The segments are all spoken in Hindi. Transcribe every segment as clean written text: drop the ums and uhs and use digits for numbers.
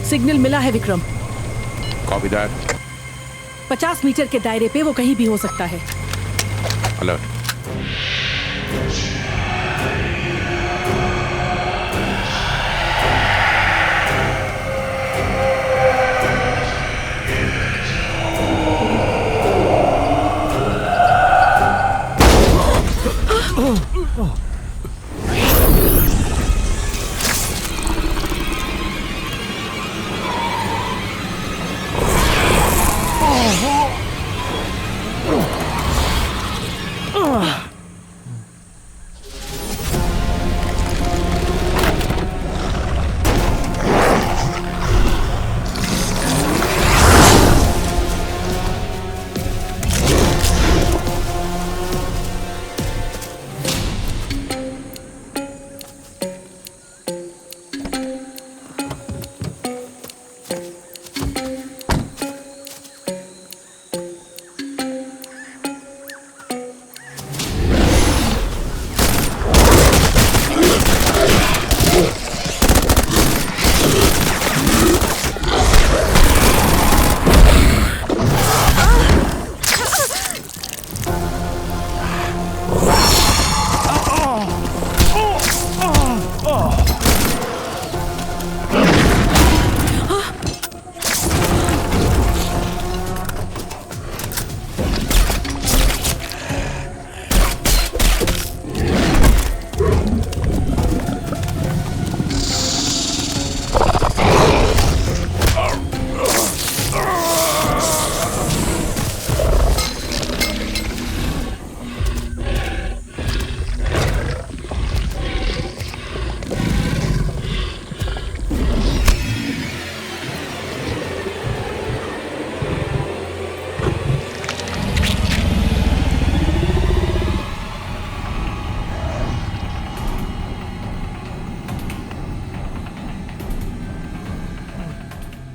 सिग्नल मिला है विक्रम। Copy that. 50 मीटर के दायरे पे वो कहीं भी हो सकता है। अलर्ट।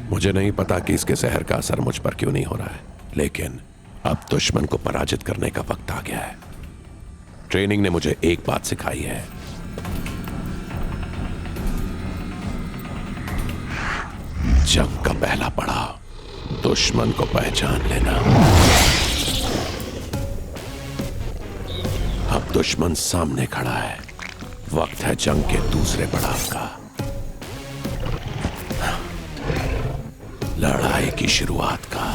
मुझे नहीं पता कि इसके जहर का असर मुझ पर क्यों नहीं हो रहा है, लेकिन अब दुश्मन को पराजित करने का वक्त आ गया है। ट्रेनिंग ने मुझे एक बात सिखाई है, जंग का पहला पड़ाव दुश्मन को पहचान लेना। अब दुश्मन सामने खड़ा है, वक्त है जंग के दूसरे पड़ाव का, लड़ाई की शुरुआत का।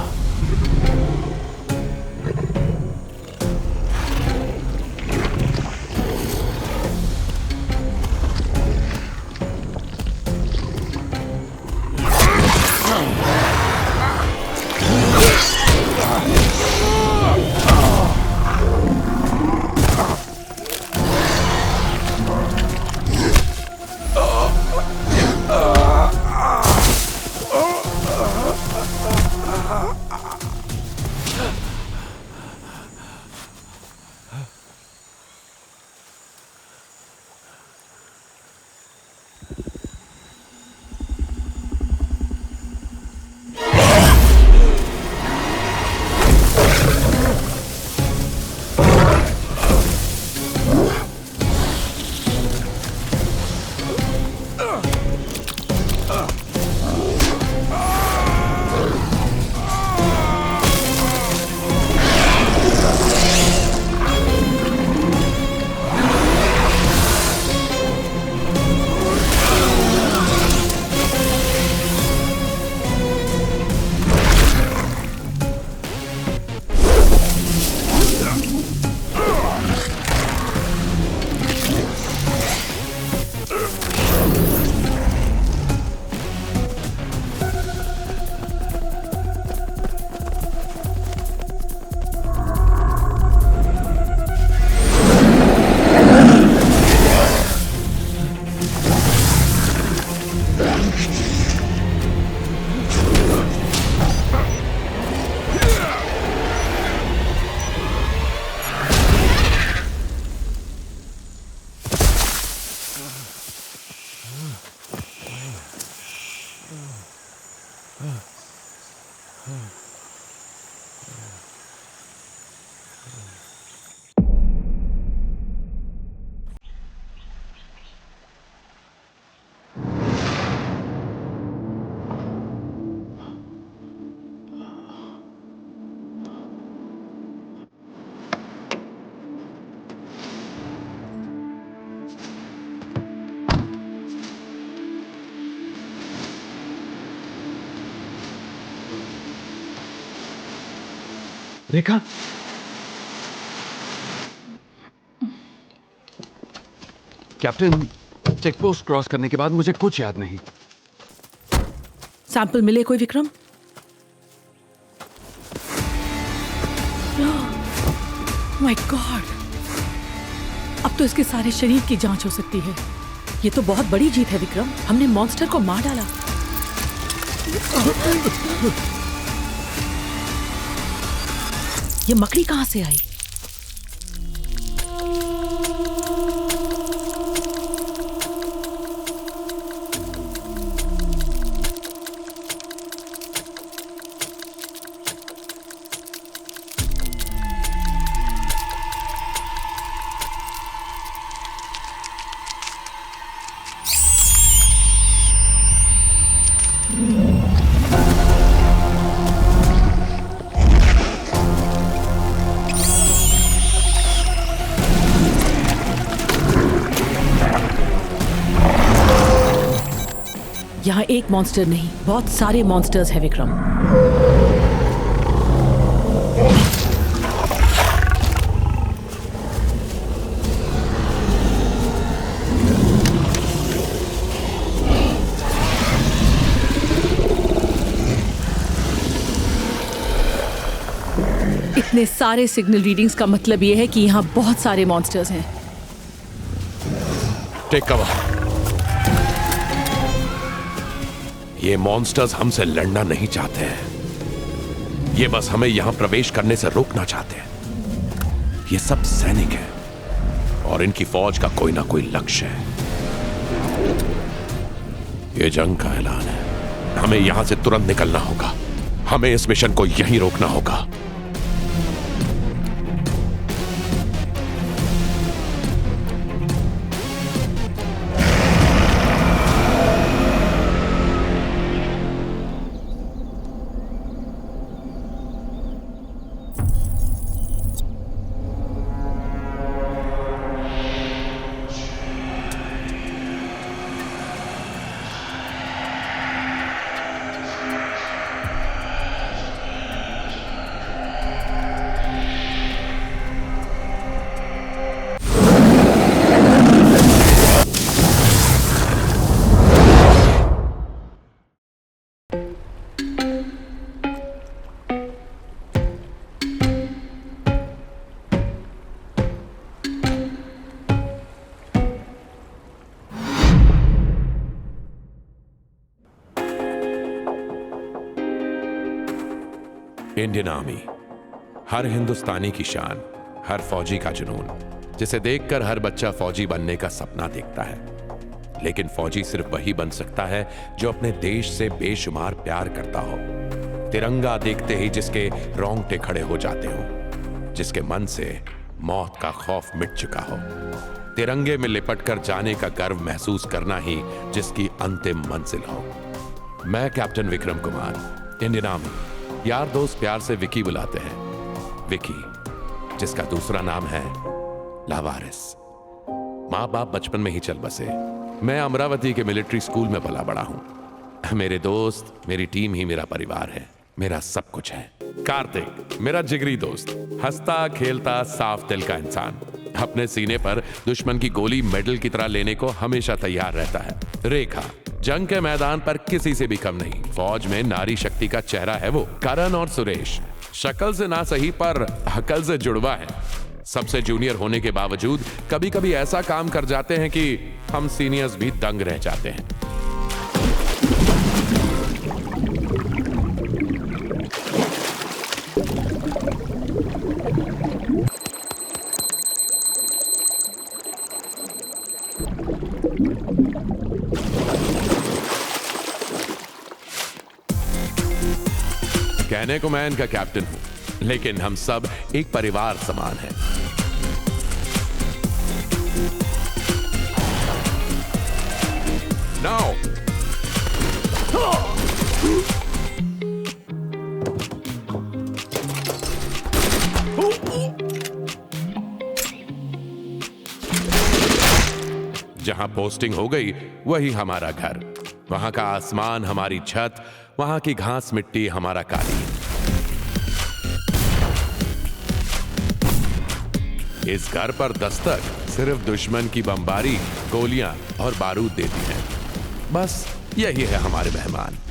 रेखा, कैप्टन, चेक पोस्ट क्रॉस करने के बाद मुझे कुछ याद नहीं। सैंपल मिले कोई विक्रम? माय गॉड, अब तो इसके सारे शरीर की जांच हो सकती है। ये तो बहुत बड़ी जीत है विक्रम, हमने मॉन्स्टर को मार डाला। ये मकड़ी कहां से आई? यहाँ एक मॉन्स्टर नहीं, बहुत सारे मॉन्स्टर्स हैं विक्रम। इतने सारे सिग्नल रीडिंग्स का मतलब यह है कि यहाँ बहुत सारे मॉन्स्टर्स हैं। Take cover. ये मॉन्स्टर्स हमसे लड़ना नहीं चाहते हैं, ये बस हमें यहां प्रवेश करने से रोकना चाहते हैं। ये सब सैनिक हैं और इनकी फौज का कोई ना कोई लक्ष्य है। ये जंग का ऐलान है, हमें यहां से तुरंत निकलना होगा। हमें इस मिशन को यहीं रोकना होगा। इंडियन आर्मी, हर हिंदुस्तानी की शान, हर फौजी का जुनून, जिसे देखकर हर बच्चा फौजी बनने का सपना देखता है। लेकिन फौजी सिर्फ वही बन सकता है जो अपने देश से बेशुमार प्यार करता हो। तिरंगा देखते ही जिसके रोंगटे खड़े हो जाते हो, जिसके मन से मौत का खौफ मिट चुका हो। तिरंगे में लिपटकर जाने का गर्व महसूस करना ही जिसकी अंतिम मंजिल हो। मैं captain Vikram Kumar, Indian army. यार दोस्त प्यार से विकी बुलाते हैं। विकी, जिसका दूसरा नाम है लावारिस। माँ बाप बचपन में ही चल बसे। मैं अमरावती के मिलिट्री स्कूल में पला बड़ा हूं। मेरे दोस्त, मेरी टीम ही मेरा परिवार है, मेरा सब कुछ है। कार्तिक, मेरा जिगरी दोस्त, हंसता खेलता साफ दिल का इंसान, अपने सीने पर दुश्मन की गोली मेडल की तरह लेने को हमेशा तैयार रहता है। रेखा, जंग के मैदान पर किसी से भी कम नहीं, फौज में नारी शक्ति का चेहरा है वो। करण और सुरेश, शक्ल से ना सही पर अकल से जुड़वा है। सबसे जूनियर होने के बावजूद कभी कभी ऐसा काम कर जाते हैं कि हम सीनियर्स भी दंग रह जाते हैं। कहने को मैं इनका कैप्टन हूं, लेकिन हम सब एक परिवार समान हैं। नाउ जहां पोस्टिंग हो गई वही हमारा घर, वहां का आसमान हमारी छत, वहां की घास मिट्टी हमारा कालीन। इस घर पर दस्तक सिर्फ दुश्मन की बमबारी, गोलियां और बारूद देती हैं। बस यही है हमारे मेहमान।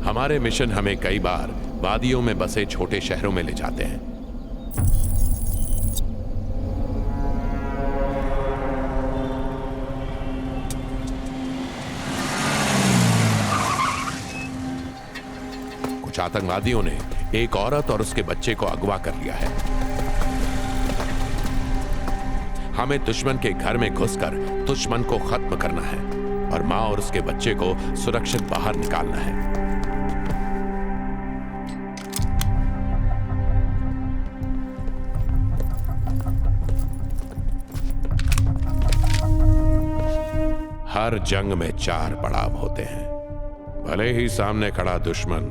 हमारे मिशन हमें कई बार वादियों में बसे छोटे शहरों में ले जाते हैं। कुछ आतंकवादियों ने एक औरत और उसके बच्चे को अगवा कर लिया है। हमें दुश्मन के घर में घुसकर दुश्मन को खत्म करना है और मां और उसके बच्चे को सुरक्षित बाहर निकालना है। हर जंग में 4 पड़ाव होते हैं, भले ही सामने खड़ा दुश्मन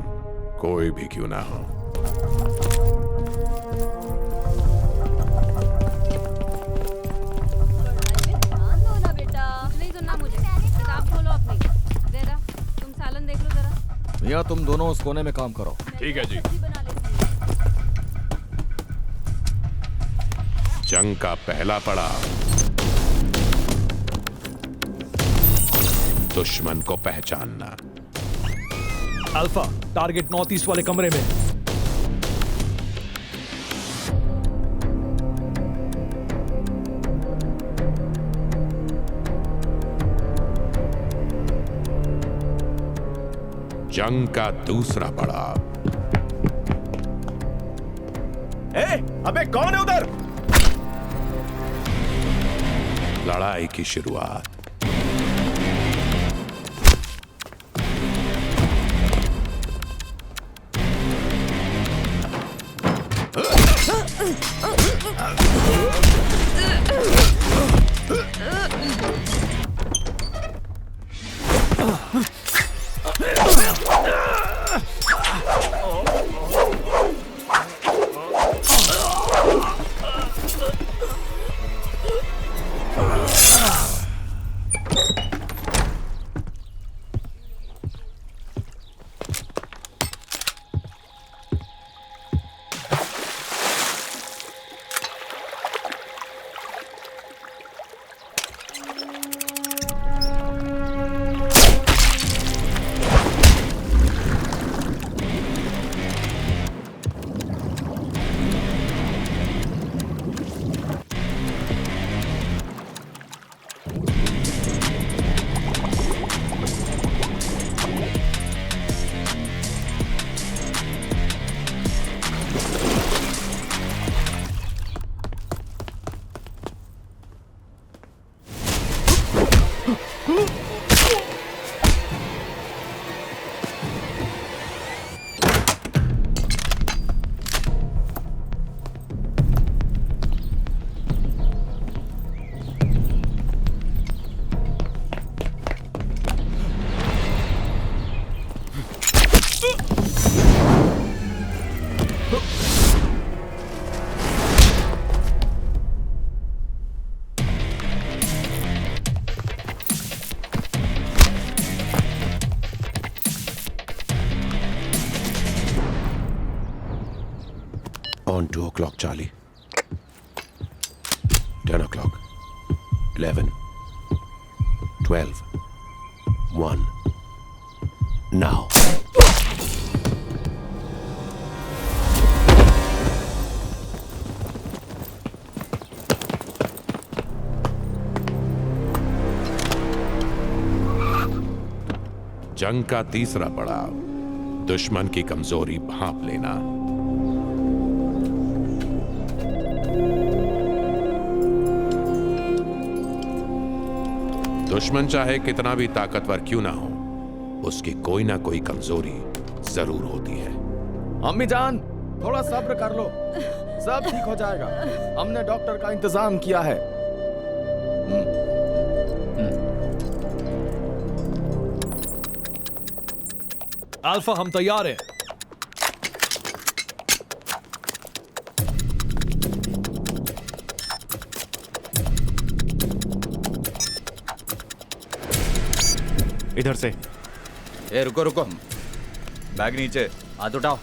कोई भी क्यों ना हो। भैया तुम दोनों उस कोने में काम करो। ठीक है जी। जंग का पहला पड़ाव दुश्मन को पहचानना। अल्फा, टारगेट नॉर्थ ईस्ट वाले कमरे में। जंग का दूसरा पड़ाव। अबे कौन है उधर? लड़ाई की शुरुआत। On 2 o'clock, Charlie. 10 o'clock. 11. 12. 1. Now. जंग का तीसरा पड़ाव दुश्मन की कमजोरी भांप लेना। दुश्मन चाहे कितना भी ताकतवर क्यों ना हो, उसकी कोई ना कोई कमजोरी जरूर होती है। अम्मी जान, थोड़ा सब्र कर लो, सब ठीक हो जाएगा। हमने डॉक्टर का इंतजाम किया है। अल्फा हम तैयार हैं। इधर से। ए रुको रुको, बैग नीचे, हाथ उठाओ।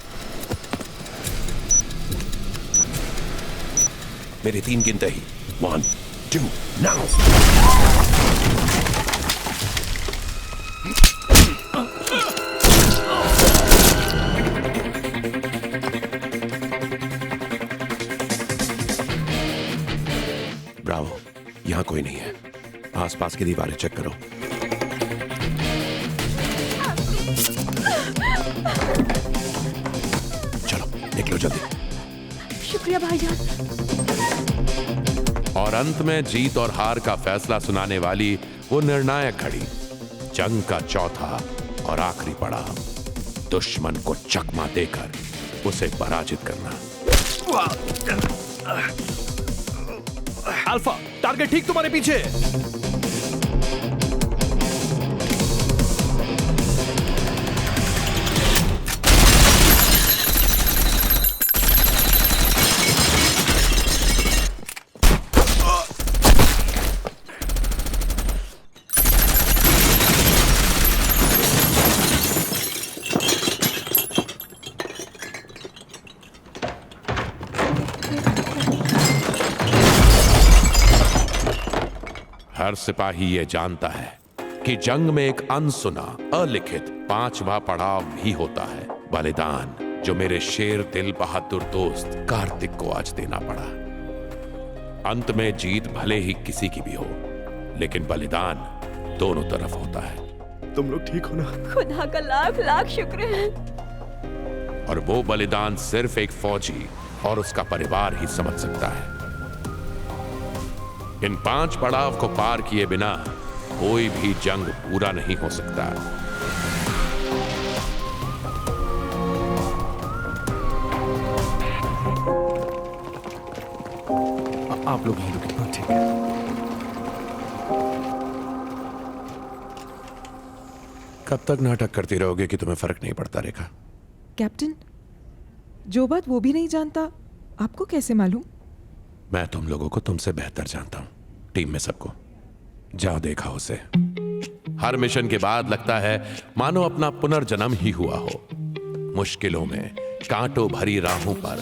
मेरे 3 गिनते ही। 1, 2, now। ब्रावो, यहां कोई नहीं है। आसपास की दीवारें चेक करो। चलो निकलो जल्दी। शुक्रिया भाईजान। और अंत में जीत और हार का फैसला सुनाने वाली वो निर्णायक घड़ी, जंग का चौथा और आखिरी पड़ाव, दुश्मन को चकमा देकर उसे पराजित करना। अल्फा, टारगेट ठीक तुम्हारे पीछे। हर सिपाही ये जानता है कि जंग में एक अनसुना, अलिखित 5वां पड़ाव भी होता है, बलिदान, जो मेरे शेर दिल बहादुर दोस्त कार्तिक को आज देना पड़ा। अंत में जीत भले ही किसी की भी हो, लेकिन बलिदान दोनों तरफ होता है। तुम लोग ठीक हो ना? खुदा का लाख लाख शुक्र है। और वो बलिदान सिर्फ एक फौजी और उसका परिवार ही समझ सकता है। इन 5 पड़ाव को पार किए बिना कोई भी जंग पूरा नहीं हो सकता। आप लोग यहीं रुके। ठीक है। कब तक नाटक करती रहोगे कि तुम्हें फर्क नहीं पड़ता रेखा? कैप्टन, जो बात वो भी नहीं जानता, आपको कैसे मालूम? मैं तुम लोगों को तुमसे बेहतर जानता हूं, टीम में सबको। जाओ देखा उसे। हर मिशन के बाद लगता है मानो अपना पुनर्जन्म ही हुआ हो। मुश्किलों में, कांटों भरी राहों पर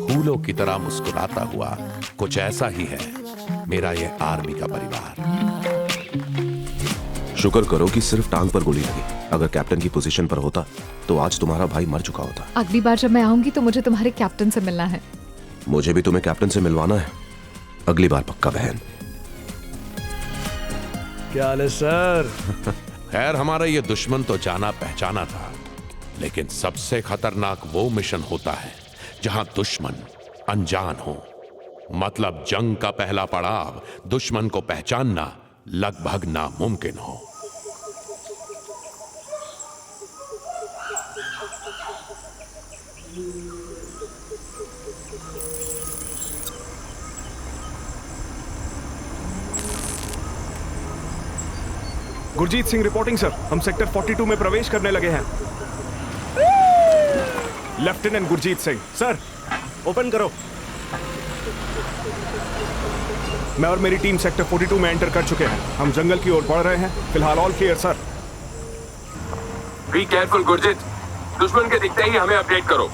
फूलों की तरह मुस्कुराता हुआ, कुछ ऐसा ही है मेरा ये आर्मी का परिवार। शुक्र करो कि सिर्फ टांग पर गोली लगी। अगर कैप्टन की पोजीशन पर होता तो आज तुम्हारा भाई मर चुका होता। अगली बार जब मैं आऊंगी तो मुझे तुम्हारे कैप्टन से मिलना है। मुझे भी तुम्हें कैप्टन से मिलवाना है, अगली बार पक्का बहन। क्या हाल है सर? खैर, हमारा ये दुश्मन तो जाना पहचाना था, लेकिन सबसे खतरनाक वो मिशन होता है जहां दुश्मन अनजान हो। मतलब जंग का पहला पड़ाव दुश्मन को पहचानना लगभग नामुमकिन हो। Gurjeet Singh reporting sir. हम सेक्टर 42 में प्रवेश करने लगे हैं। Lieutenant Gurjeet Singh sir, open करो। मैं और मेरी टीम सेक्टर 42 में एंटर कर चुके हैं। हम जंगल की ओर बढ़ रहे हैं। फिलहाल all clear sir. Be careful Gurjeet, दुश्मन के दिखते ही हमें अपडेट करो।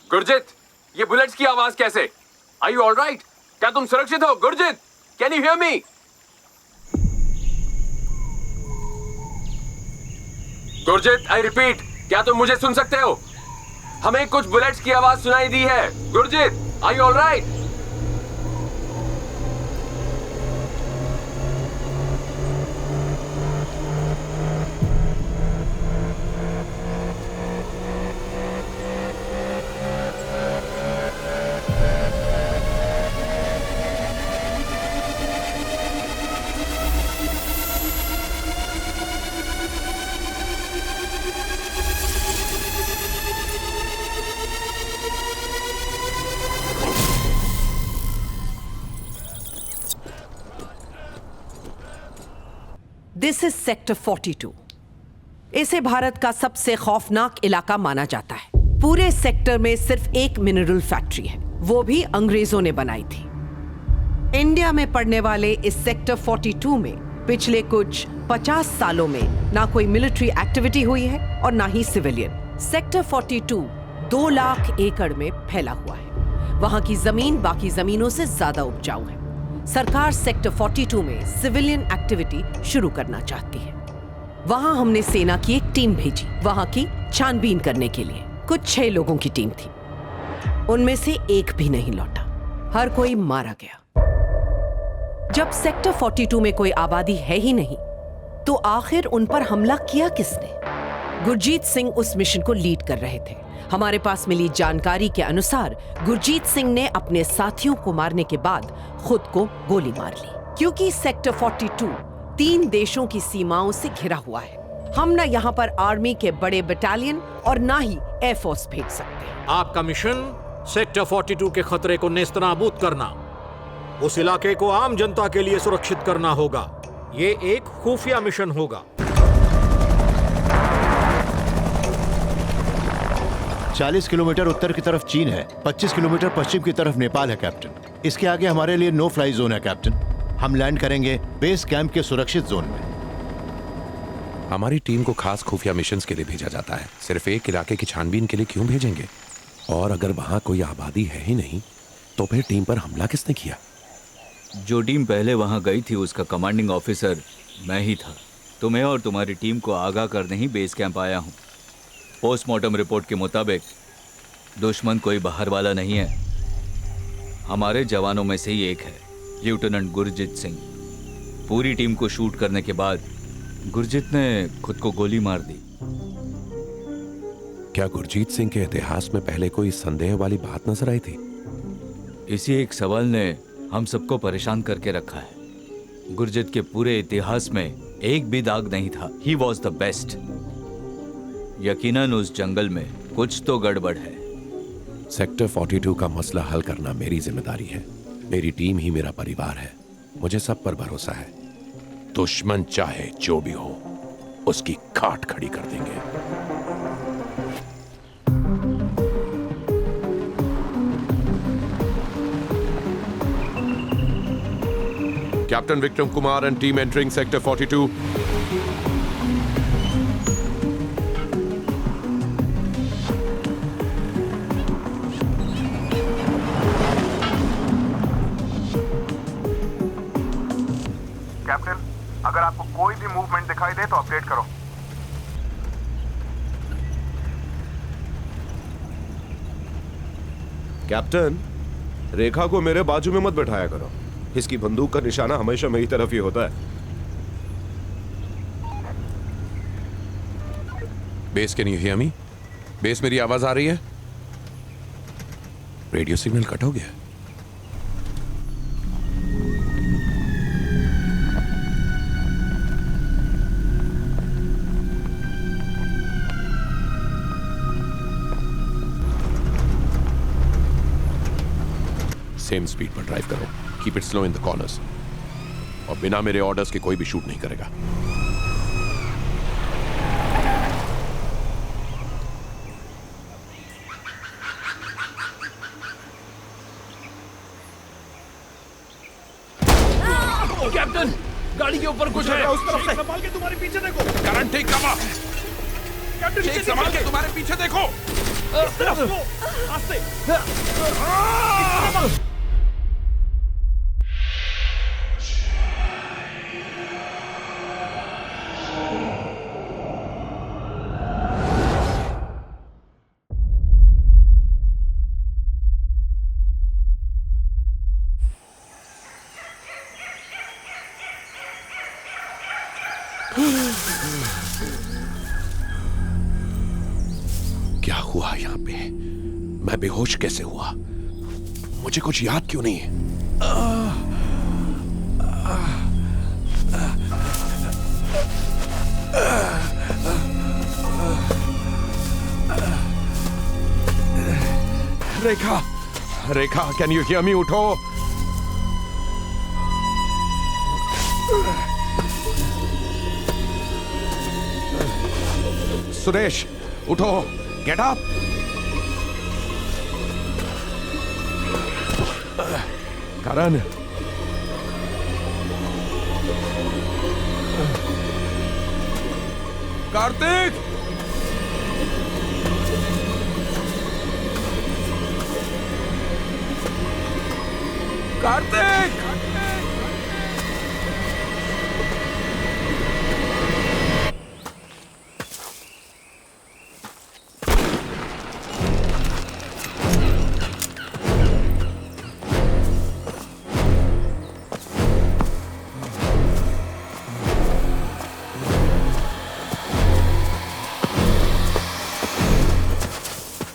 गुरजीत, ये बुलेट्स की आवाज कैसे? Are you all right? क्या तुम सुरक्षित हो? Gurjeet, can you hear me? Gurjeet, I repeat, क्या तुम मुझे सुन सकते हो? हमें कुछ बुलेट्स की आवाज सुनाई दी है। Gurjeet, are you all right? This is sector 42। इसे भारत का सबसे खौफनाक इलाका माना जाता है। पूरे सेक्टर में सिर्फ एक मिनरल फैक्ट्री है, वो भी अंग्रेजों ने बनाई थी। इंडिया में पड़ने वाले इस सेक्टर 42 में पिछले कुछ 50 सालों में ना कोई मिलिट्री एक्टिविटी हुई है और ना ही सिविलियन। सेक्टर 42 2 लाख एकड़ में फैला हुआ है। वहां की जमीन बाकी जमीनों से ज्यादा उपजाऊ है। सरकार सेक्टर 42 में सिविलियन एक्टिविटी शुरू करना चाहती है। वहां हमने सेना की एक टीम भेजी, वहां की छानबीन करने के लिए। कुछ 6 लोगों की टीम थी, उनमें से एक भी नहीं लौटा, हर कोई मारा गया। जब सेक्टर 42 में कोई आबादी है ही नहीं, तो आखिर उन पर हमला किया किसने? गुरजीत सिंह उस मिशन को लीड कर रहे थे। हमारे पास मिली जानकारी के अनुसार गुरजीत सिंह ने अपने साथियों को मारने के बाद खुद को गोली मार ली, क्योंकि सेक्टर 42 3 देशों की सीमाओं से घिरा हुआ है। हम ना यहाँ पर आर्मी के बड़े बटालियन और ना ही एयरफोर्स भेज सकते। आपका मिशन सेक्टर 42 के खतरे को नेस्तनाबूद करना, उस इलाके को आम जनता के लिए सुरक्षित करना होगा। ये एक खुफिया मिशन होगा। 40 किलोमीटर उत्तर की तरफ चीन है, 25 किलोमीटर पश्चिम की तरफ नेपाल है कैप्टन। इसके आगे हमारे लिए नो फ्लाई जोन है कैप्टन। हम लैंड करेंगे बेस कैंप के सुरक्षित जोन में। हमारी टीम को खास खुफिया मिशंस के लिए भेजा जाता है, सिर्फ एक इलाके की छानबीन के लिए क्यों भेजेंगे? और अगर वहां कोई आबादी है ही नहीं, तो फिर टीम पर हमला किसने किया? जो टीम पहले वहां गई थी उसका कमांडिंग ऑफिसर मैं ही था। तुम्हें और तुम्हारी टीम को आगाह करने ही बेस कैंप आया हूं। पोस्टमार्टम रिपोर्ट के मुताबिक दुश्मन कोई बाहर वाला नहीं है, हमारे जवानों में से ही एक है, लेफ्टिनेंट गुरजीत सिंह। पूरी टीम को शूट करने के बाद गुरजीत ने खुद को गोली मार दी। क्या गुरजीत सिंह के इतिहास में पहले कोई संदेह वाली बात नजर आई थी? इसी एक सवाल ने हम सबको परेशान करके रखा है। गुरजीत के पूरे इतिहास में एक भी दाग नहीं था। He was the best. यकीनन उस जंगल में कुछ तो गड़बड़ है। सेक्टर 42 का मसला हल करना मेरी जिम्मेदारी है। मेरी टीम ही मेरा परिवार है, मुझे सब पर भरोसा है। दुश्मन चाहे जो भी हो, उसकी खाट खड़ी कर देंगे। Captain Vikram Kumar and team entering sector 42. Captain, अगर आपको कोई भी मूवमेंट दिखाई दे तो अपडेट करो। कैप्टन, रेखा को मेरे बाजू में मत बैठाया करो। इसकी बंदूक का निशाना हमेशा मेरी तरफ ही होता है। Base, can you hear me? Base, मेरी आवाज आ रही है? रेडियो सिग्नल कट हो गया। सेम स्पीड पर ड्राइव करो, keep it slow in the corners, और बिना मेरे ऑर्डर्स के कोई भी शूट नहीं करेगा। कैप्टन, गाड़ी के ऊपर कुछ है। उस तरफ से संभाल के तुम्हारे पीछे देखो। करंट ठीक कमा। कैप्टन, ठीक संभाल के तुम्हारे पीछे देखो। इस तरफ को, आस्ते। क्या हुआ यहाँ पे? मैं बेहोश कैसे हुआ? मुझे कुछ याद क्यों नहीं है? रेखा, रेखा, कैन यू हियर मी? उठो। सुरेश उठो, गेट अप। करण, कार्तिक, कार्तिक,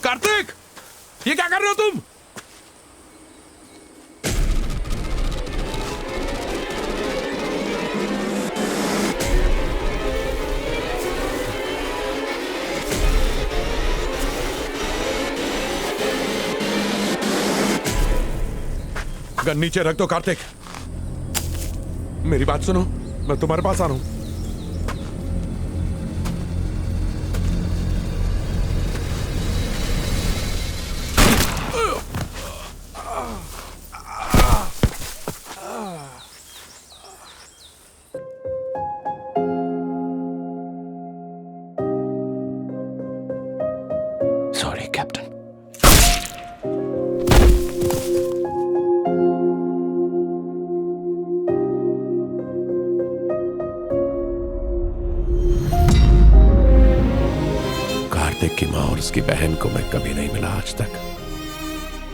कार्तिक, ये क्या कर रहे हो तुम? गन नीचे रख दो कार्तिक। मेरी बात सुनो, मैं तुम्हारे पास आ रहा हूं। Sorry captain. कार्तिक की माँ और उसकी बहन को मैं कभी नहीं मिला आज तक,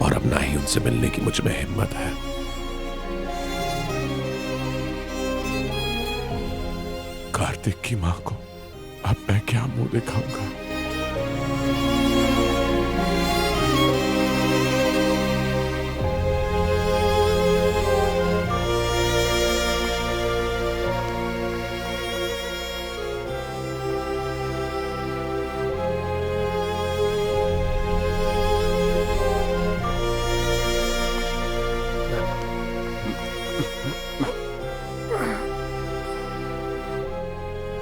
और अब ना ही उनसे मिलने की मुझ में हिम्मत है। कार्तिक की माँ को अब मैं क्या मुंह दिखाऊंगा?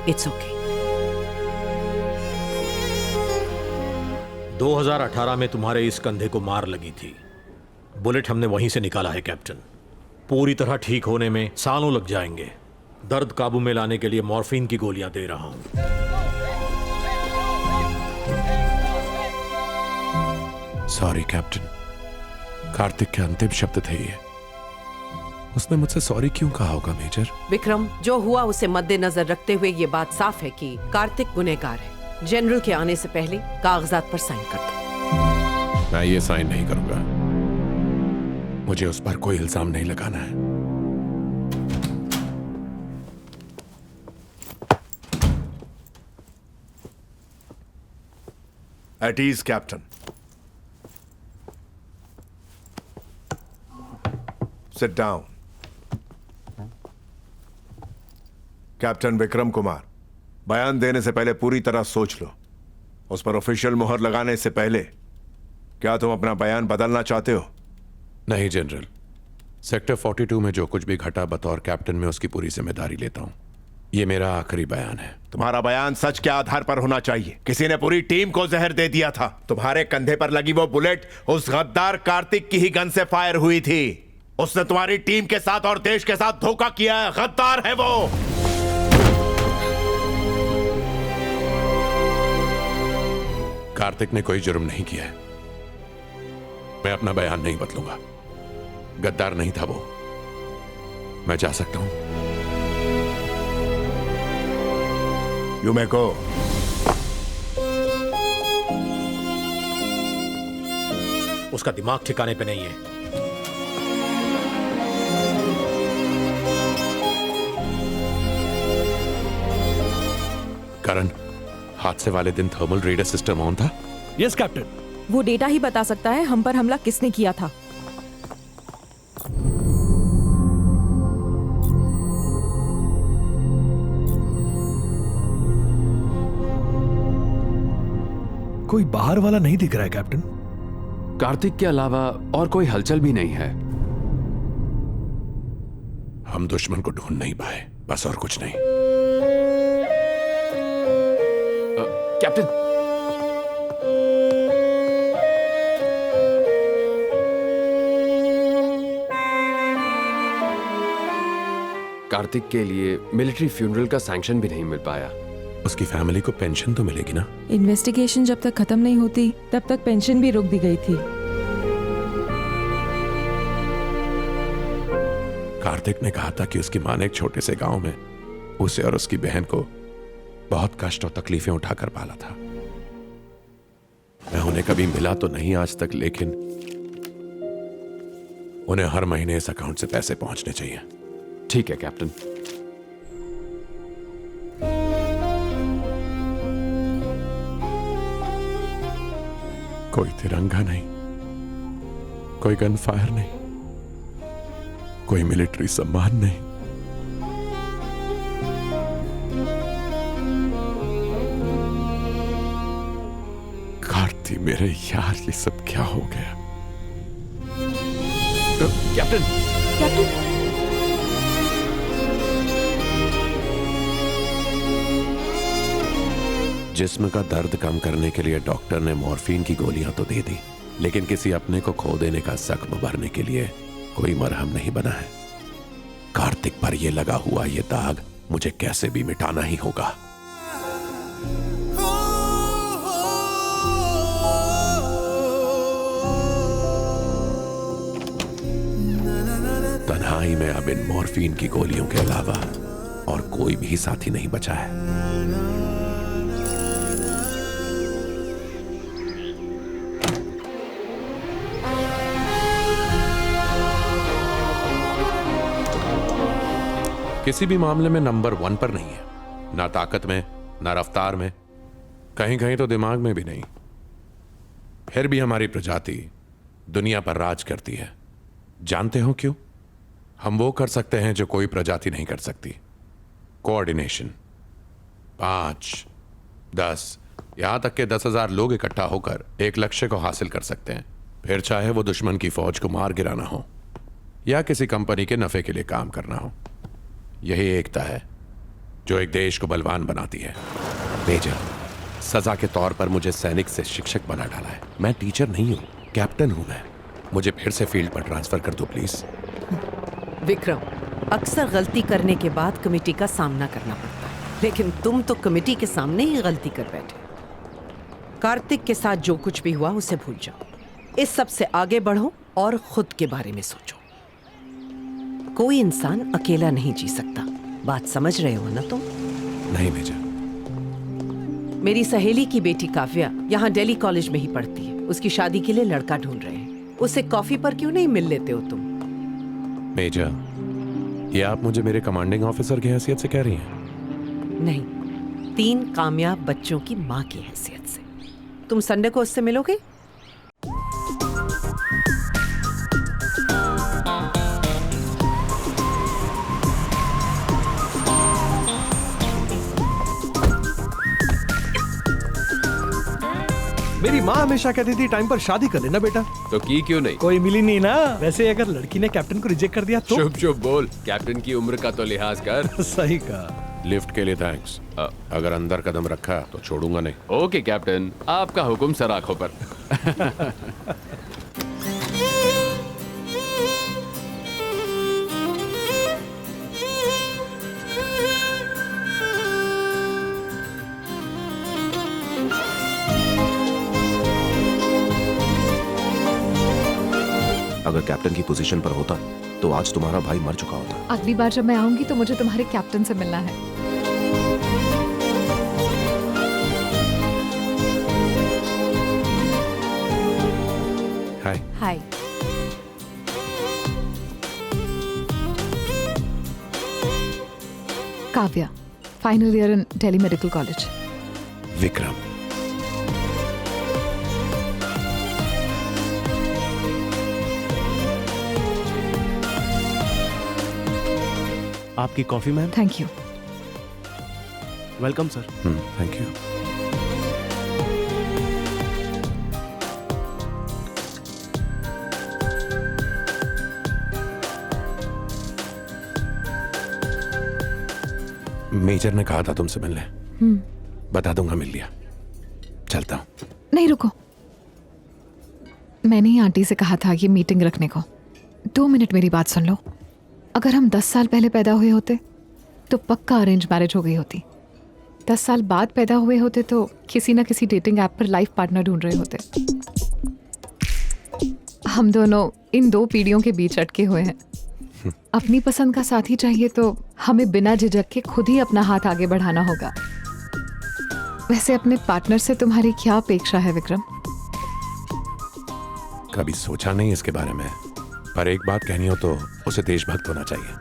It's okay. 2018 में तुम्हारे इस कंधे को मार लगी थी। बुलेट हमने वहीं से निकाला है कैप्टन। पूरी तरह ठीक होने में सालों लग जाएंगे। दर्द काबू में लाने के लिए मॉर्फिन की गोलियां दे रहा हूं। सॉरी कैप्टन, कार्तिक के अंतिम शब्द थे ये। उसने मुझसे सॉरी क्यों कहा होगा मेजर? विक्रम, जो हुआ उसे मद्देनजर रखते हुए ये बात साफ है कि कार्तिक गुनहगार है। जनरल के आने से पहले कागजात पर साइन कर दो। मैं ये साइन नहीं करूंगा। मुझे उस पर कोई इल्जाम नहीं लगाना है। At ease, Captain. Sit down. Captain Vikram Kumar, बयान देने से पहले पूरी तरह सोच लो। उस पर ऑफिशियल मुहर लगाने से पहले क्या तुम अपना बयान बदलना चाहते हो? नहीं जनरल, सेक्टर 42 में जो कुछ भी घटा बतौर कैप्टन में उसकी पूरी जिम्मेदारी लेता हूं। ये मेरा आखिरी बयान है। तुम्हारा बयान सच के आधार पर होना चाहिए। किसी ने पूरी टीम को जहर दे दिया था। तुम्हारे कंधे पर लगी वो बुलेट उस गद्दार कार्तिक की ही गन से फायर हुई थी। उसने तुम्हारी टीम के साथ और देश के साथ धोखा किया है। गद्दार है वो। कार्तिक ने कोई जुर्म नहीं किया है। मैं अपना बयान नहीं बदलूंगा। गद्दार नहीं था वो। मैं जा सकता हूं। यू मे गो। उसका दिमाग ठिकाने पे नहीं है। करण, हादसे वाले दिन थर्मल रेडर सिस्टम ऑन था? Yes captain. वो डेटा ही बता सकता है हम पर हमला किसने किया था। कोई बाहर वाला नहीं दिख रहा है कैप्टन। कार्तिक के अलावा और कोई हलचल भी नहीं है। हम दुश्मन को ढूंढ नहीं पाए, बस और कुछ नहीं। कैप्टन, कार्तिक के लिए मिलिट्री फ्यूनरल का सैंक्शन भी नहीं मिल पाया। उसकी फैमिली को पेंशन तो मिलेगी ना? इन्वेस्टिगेशन जब तक खत्म नहीं होती तब तक पेंशन भी रोक दी गई थी। कार्तिक ने कहा था कि उसकी माँ ने एक छोटे से गांव में उसे और उसकी बहन को बहुत कष्ट और तकलीफें उठाकर पाला था। मैं उन्हें कभी मिला तो नहीं आज तक, लेकिन उन्हें हर महीने इस अकाउंट से पैसे पहुंचने चाहिए। ठीक है कैप्टन। कोई तिरंगा नहीं, कोई गन फायर नहीं, कोई मिलिट्री सम्मान नहीं। कार्ती मेरे यार, ये सब क्या हो गया? कैप्टन, कैप्टन, जिस्म का दर्द कम करने के लिए डॉक्टर ने मॉर्फिन की गोलियां तो दे दी, लेकिन किसी अपने को खो देने का जख्म भरने के लिए कोई मरहम नहीं बना है। कार्तिक पर यह लगा हुआ ये दाग मुझे कैसे भी मिटाना ही होगा। तन्हाई में अब इन मॉर्फिन की गोलियों के अलावा और कोई भी साथी नहीं बचा है। किसी भी मामले में नंबर 1 पर नहीं है, ना ताकत में, ना रफ्तार में, कहीं कहीं तो दिमाग में भी नहीं। फिर भी हमारी प्रजाति दुनिया पर राज करती है। जानते हो क्यों? हम वो कर सकते हैं जो कोई प्रजाति नहीं कर सकती। कोऑर्डिनेशन। 5, 10, यहां तक के 10,000 लोग इकट्ठा होकर एक लक्ष्य को हासिल कर सकते हैं, फिर चाहे वो दुश्मन की फौज को मार गिराना हो या किसी कंपनी के नफे के लिए काम करना हो। यही एकता है जो एक देश को बलवान बनाती है। मेजर, सजा के तौर पर मुझे सैनिक से शिक्षक बना डाला है। मैं टीचर नहीं हूं, कैप्टन हूं मैं। मुझे फिर से फील्ड पर ट्रांसफर कर दो प्लीज। विक्रम, अक्सर गलती करने के बाद कमेटी का सामना करना पड़ता है, लेकिन तुम तो कमेटी के सामने ही गलती कर बैठे। कार्तिक के साथ जो कुछ भी हुआ उसे भूल जाओ। इस सब से आगे बढ़ो और खुद के बारे में सोचो। कोई इंसान अकेला नहीं जी सकता। बात समझ रहे हो ना तुम? नहीं मेजर। मेरी सहेली की बेटी काव्या यहाँ दिल्ली कॉलेज में ही पढ़ती है। उसकी शादी के लिए लड़का ढूंढ रहे हैं। उसे कॉफी पर क्यों नहीं मिल लेते हो तुम? मेजर, ये आप मुझे मेरे कमांडिंग ऑफिसर की हैसियत से कह रही हैं? नहीं, 3 कामयाब बच्चों की माँ की हैसियत से। तुम संडे को उससे मिलोगे? मेरी माँ हमेशा कहती थी टाइम पर शादी कर लेना बेटा। तो की क्यों नहीं? कोई मिली नहीं ना। वैसे अगर लड़की ने कैप्टन को रिजेक्ट कर दिया तो? चुप चुप बोल, कैप्टन की उम्र का तो लिहाज कर। सही कहा। लिफ्ट के लिए थैंक्स। अगर अंदर कदम रखा तो छोड़ूंगा नहीं। ओके कैप्टन, आपका हुक्म सर आंखों पर। अगर कैप्टन की पोजीशन पर होता तो आज तुम्हारा भाई मर चुका होता। अगली बार जब मैं आऊंगी तो मुझे तुम्हारे कैप्टन से मिलना है। Hi. Hi. Kavya, final year in Delhi medical college. Vikram, आपकी coffee ma'am. Thank you. Welcome sir. Thank you. Major ने कहा था तुमसे मिलने। बता दूंगा मिल लिया। चलता हूं। नहीं रुको, मैंने ही आंटी से कहा था ये मीटिंग रखने को। 2 मिनट मेरी बात सुन लो। अगर हम 10 साल पहले पैदा हुए होते तो पक्का अरेंज मैरिज हो गई होती। 10 साल बाद पैदा हुए होते तो किसी ना किसी डेटिंग ऐप पर लाइफ पार्टनर ढूंढ रहे होते। हम दोनों इन 2 पीढ़ियों के बीच अटके हुए हैं। अपनी पसंद का साथी चाहिए तो हमें बिना झिझक के खुद ही अपना हाथ आगे बढ़ाना होगा। वैसे अपने पार्टनर से तुम्हारी क्या अपेक्षा है विक्रम? कभी सोचा नहीं इसके बारे में, पर एक बात कहनी हो तो उसे देशभक्त होना चाहिए।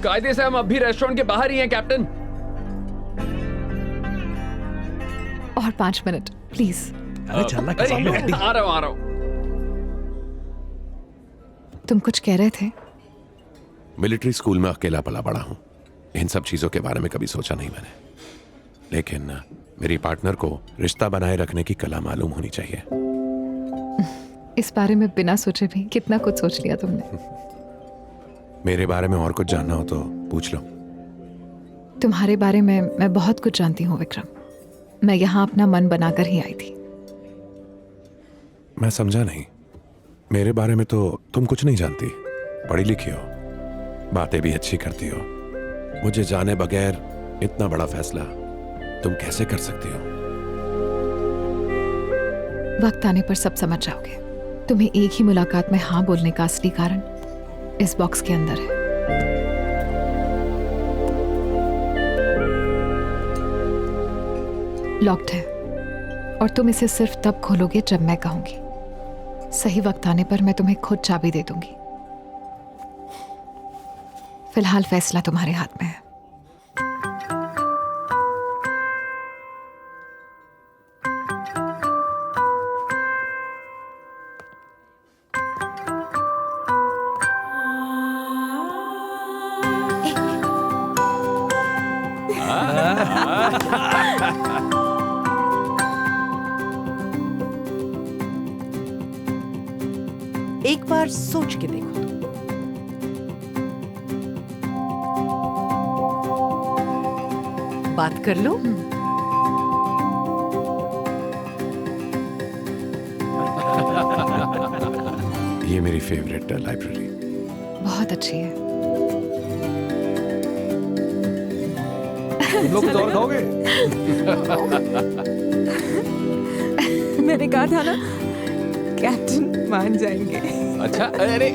कायदे से हम अब भी रेस्टोरेंट के बाहर ही हैं कैप्टन। और 5 मिनट प्लीज। अरे चलना आ रहा हूँ। तुम कुछ कह रहे थे? मिलिट्री स्कूल में अकेला पला बड़ा हूं। इन सब चीजों के बारे में कभी सोचा नहीं मैंने, लेकिन मेरी पार्टनर को रिश्ता बनाए रखने की कला मालूम होनी चाहिए। इस बारे में बिना सोचे भी कितना कुछ सोच लिया तुमने। मेरे बारे में और कुछ जानना हो तो पूछ लो। तुम्हारे बारे में मैं बहुत कुछ जानती हूँ विक्रम। मैं यहाँ अपना मन बनाकर ही आई थी। मैं समझा नहीं। मेरे बारे में तो तुम कुछ नहीं जानती। पढ़ी लिखी हो, बातें भी अच्छी करती हो। मुझे जाने बगैर इतना बड़ा फैसला तुम कैसे कर सकती हो? वक्त आने पर सब समझ जाओगे। तुम्हें एक ही मुलाकात में हाँ बोलने का असली कारण इस बॉक्स के अंदर है। लॉक्ड है और तुम इसे सिर्फ तब खोलोगे जब मैं कहूंगी। सही वक्त आने पर मैं तुम्हें खुद चाबी दे दूंगी। फिलहाल फैसला तुम्हारे हाथ में है। एक बार सोच के देखो। बात कर लो। ये मेरी फेवरेट लाइब्रेरी। बहुत अच्छी है। तुम लोग और खाओगे? मैंने कहा था ना कैप्टन मान जाएंगे। अच्छा अरे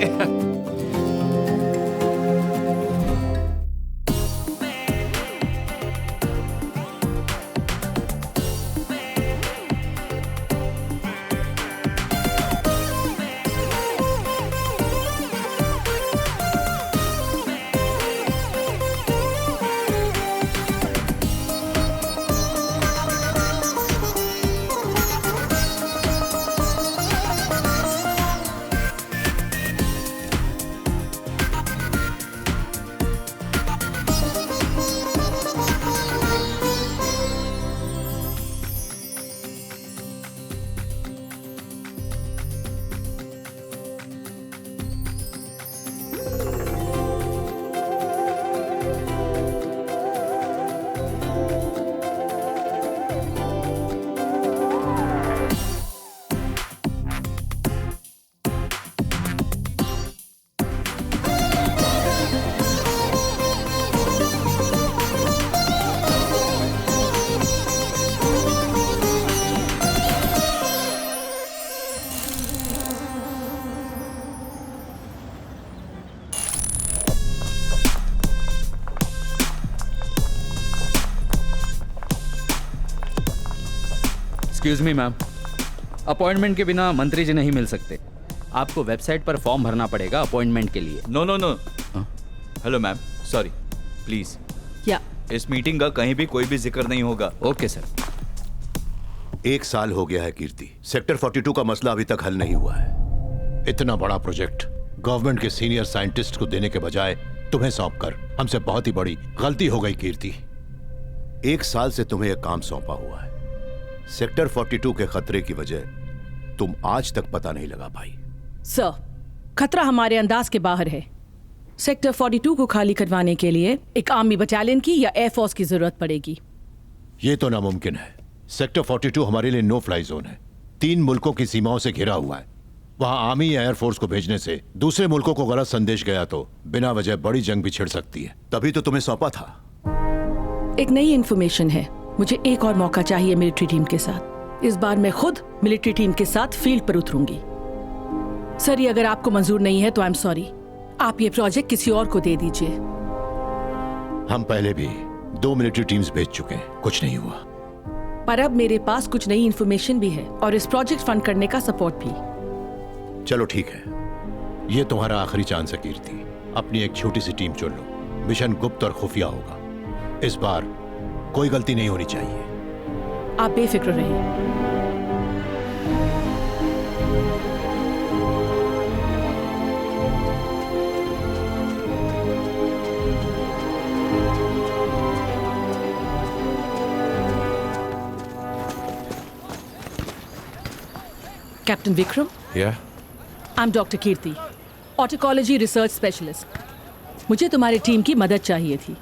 एक्सक्यूज मी मैम, अपॉइंटमेंट के बिना मंत्री जी नहीं मिल सकते। आपको वेबसाइट पर फॉर्म भरना पड़ेगा अपॉइंटमेंट के लिए। No no no. Hello ma'am, sorry please. या इस मीटिंग का कहीं भी कोई भी जिक्र नहीं होगा। Okay sir. 1 साल हो गया है कीर्ति, सेक्टर 42 का मसला अभी तक हल नहीं हुआ है। इतना बड़ा प्रोजेक्ट गवर्नमेंट के सीनियर साइंटिस्ट को देने के बजाय तुम्हें सौंपकर हमसे बहुत ही बड़ी गलती हो गई कीर्ति। 1 साल से तुम्हें यह काम सौंपा हुआ है। सेक्टर 42 के खतरे की वजह तुम आज तक पता नहीं लगा पाई। सर, खतरा हमारे अंदाज के बाहर है। सेक्टर 42 को खाली करवाने के लिए एक आर्मी बटालियन की या एयरफोर्स की जरूरत पड़ेगी। यह तो नामुमकिन है। सेक्टर 42 हमारे लिए नो फ्लाई जोन है। 3 मुल्कों की सीमाओं से घिरा हुआ है। वहां आर्मी या एयरफोर्स को भेजने से दूसरे मुल्कों को गलत संदेश गया तो बिना वजह बड़ी जंग भी छिड़ सकती है। तभी तो तुम्हें सौंपा था। एक नई इन्फॉर्मेशन है, मुझे एक और मौका चाहिए मिलिट्री टीम के साथ। इस बार मैं खुद मिलिट्री टीम के साथ फील्ड पर उतरूंगी। सर, ये अगर आपको मंजूर नहीं है तो आई एम सॉरी, आप ये प्रोजेक्ट किसी और को दे दीजिए। हम पहले भी 2 मिलिट्री टीम्स भेज चुके हैं, कुछ नहीं हुआ। पर अब मेरे पास कुछ नई इन्फॉर्मेशन भी है और इस प्रोजेक्ट फंड करने का सपोर्ट भी। चलो ठीक है, ये तुम्हारा आखिरी चांस है कीर्ति। अपनी एक छोटी सी टीम चुन लो। मिशन गुप्त और खुफिया होगा। इस बार कोई गलती नहीं होनी चाहिए। आप बेफिक्र रहिए। Captain Vikram, Yeah? I am doctor Kirti, oncology research specialist. मुझे तुम्हारी टीम की मदद चाहिए थी।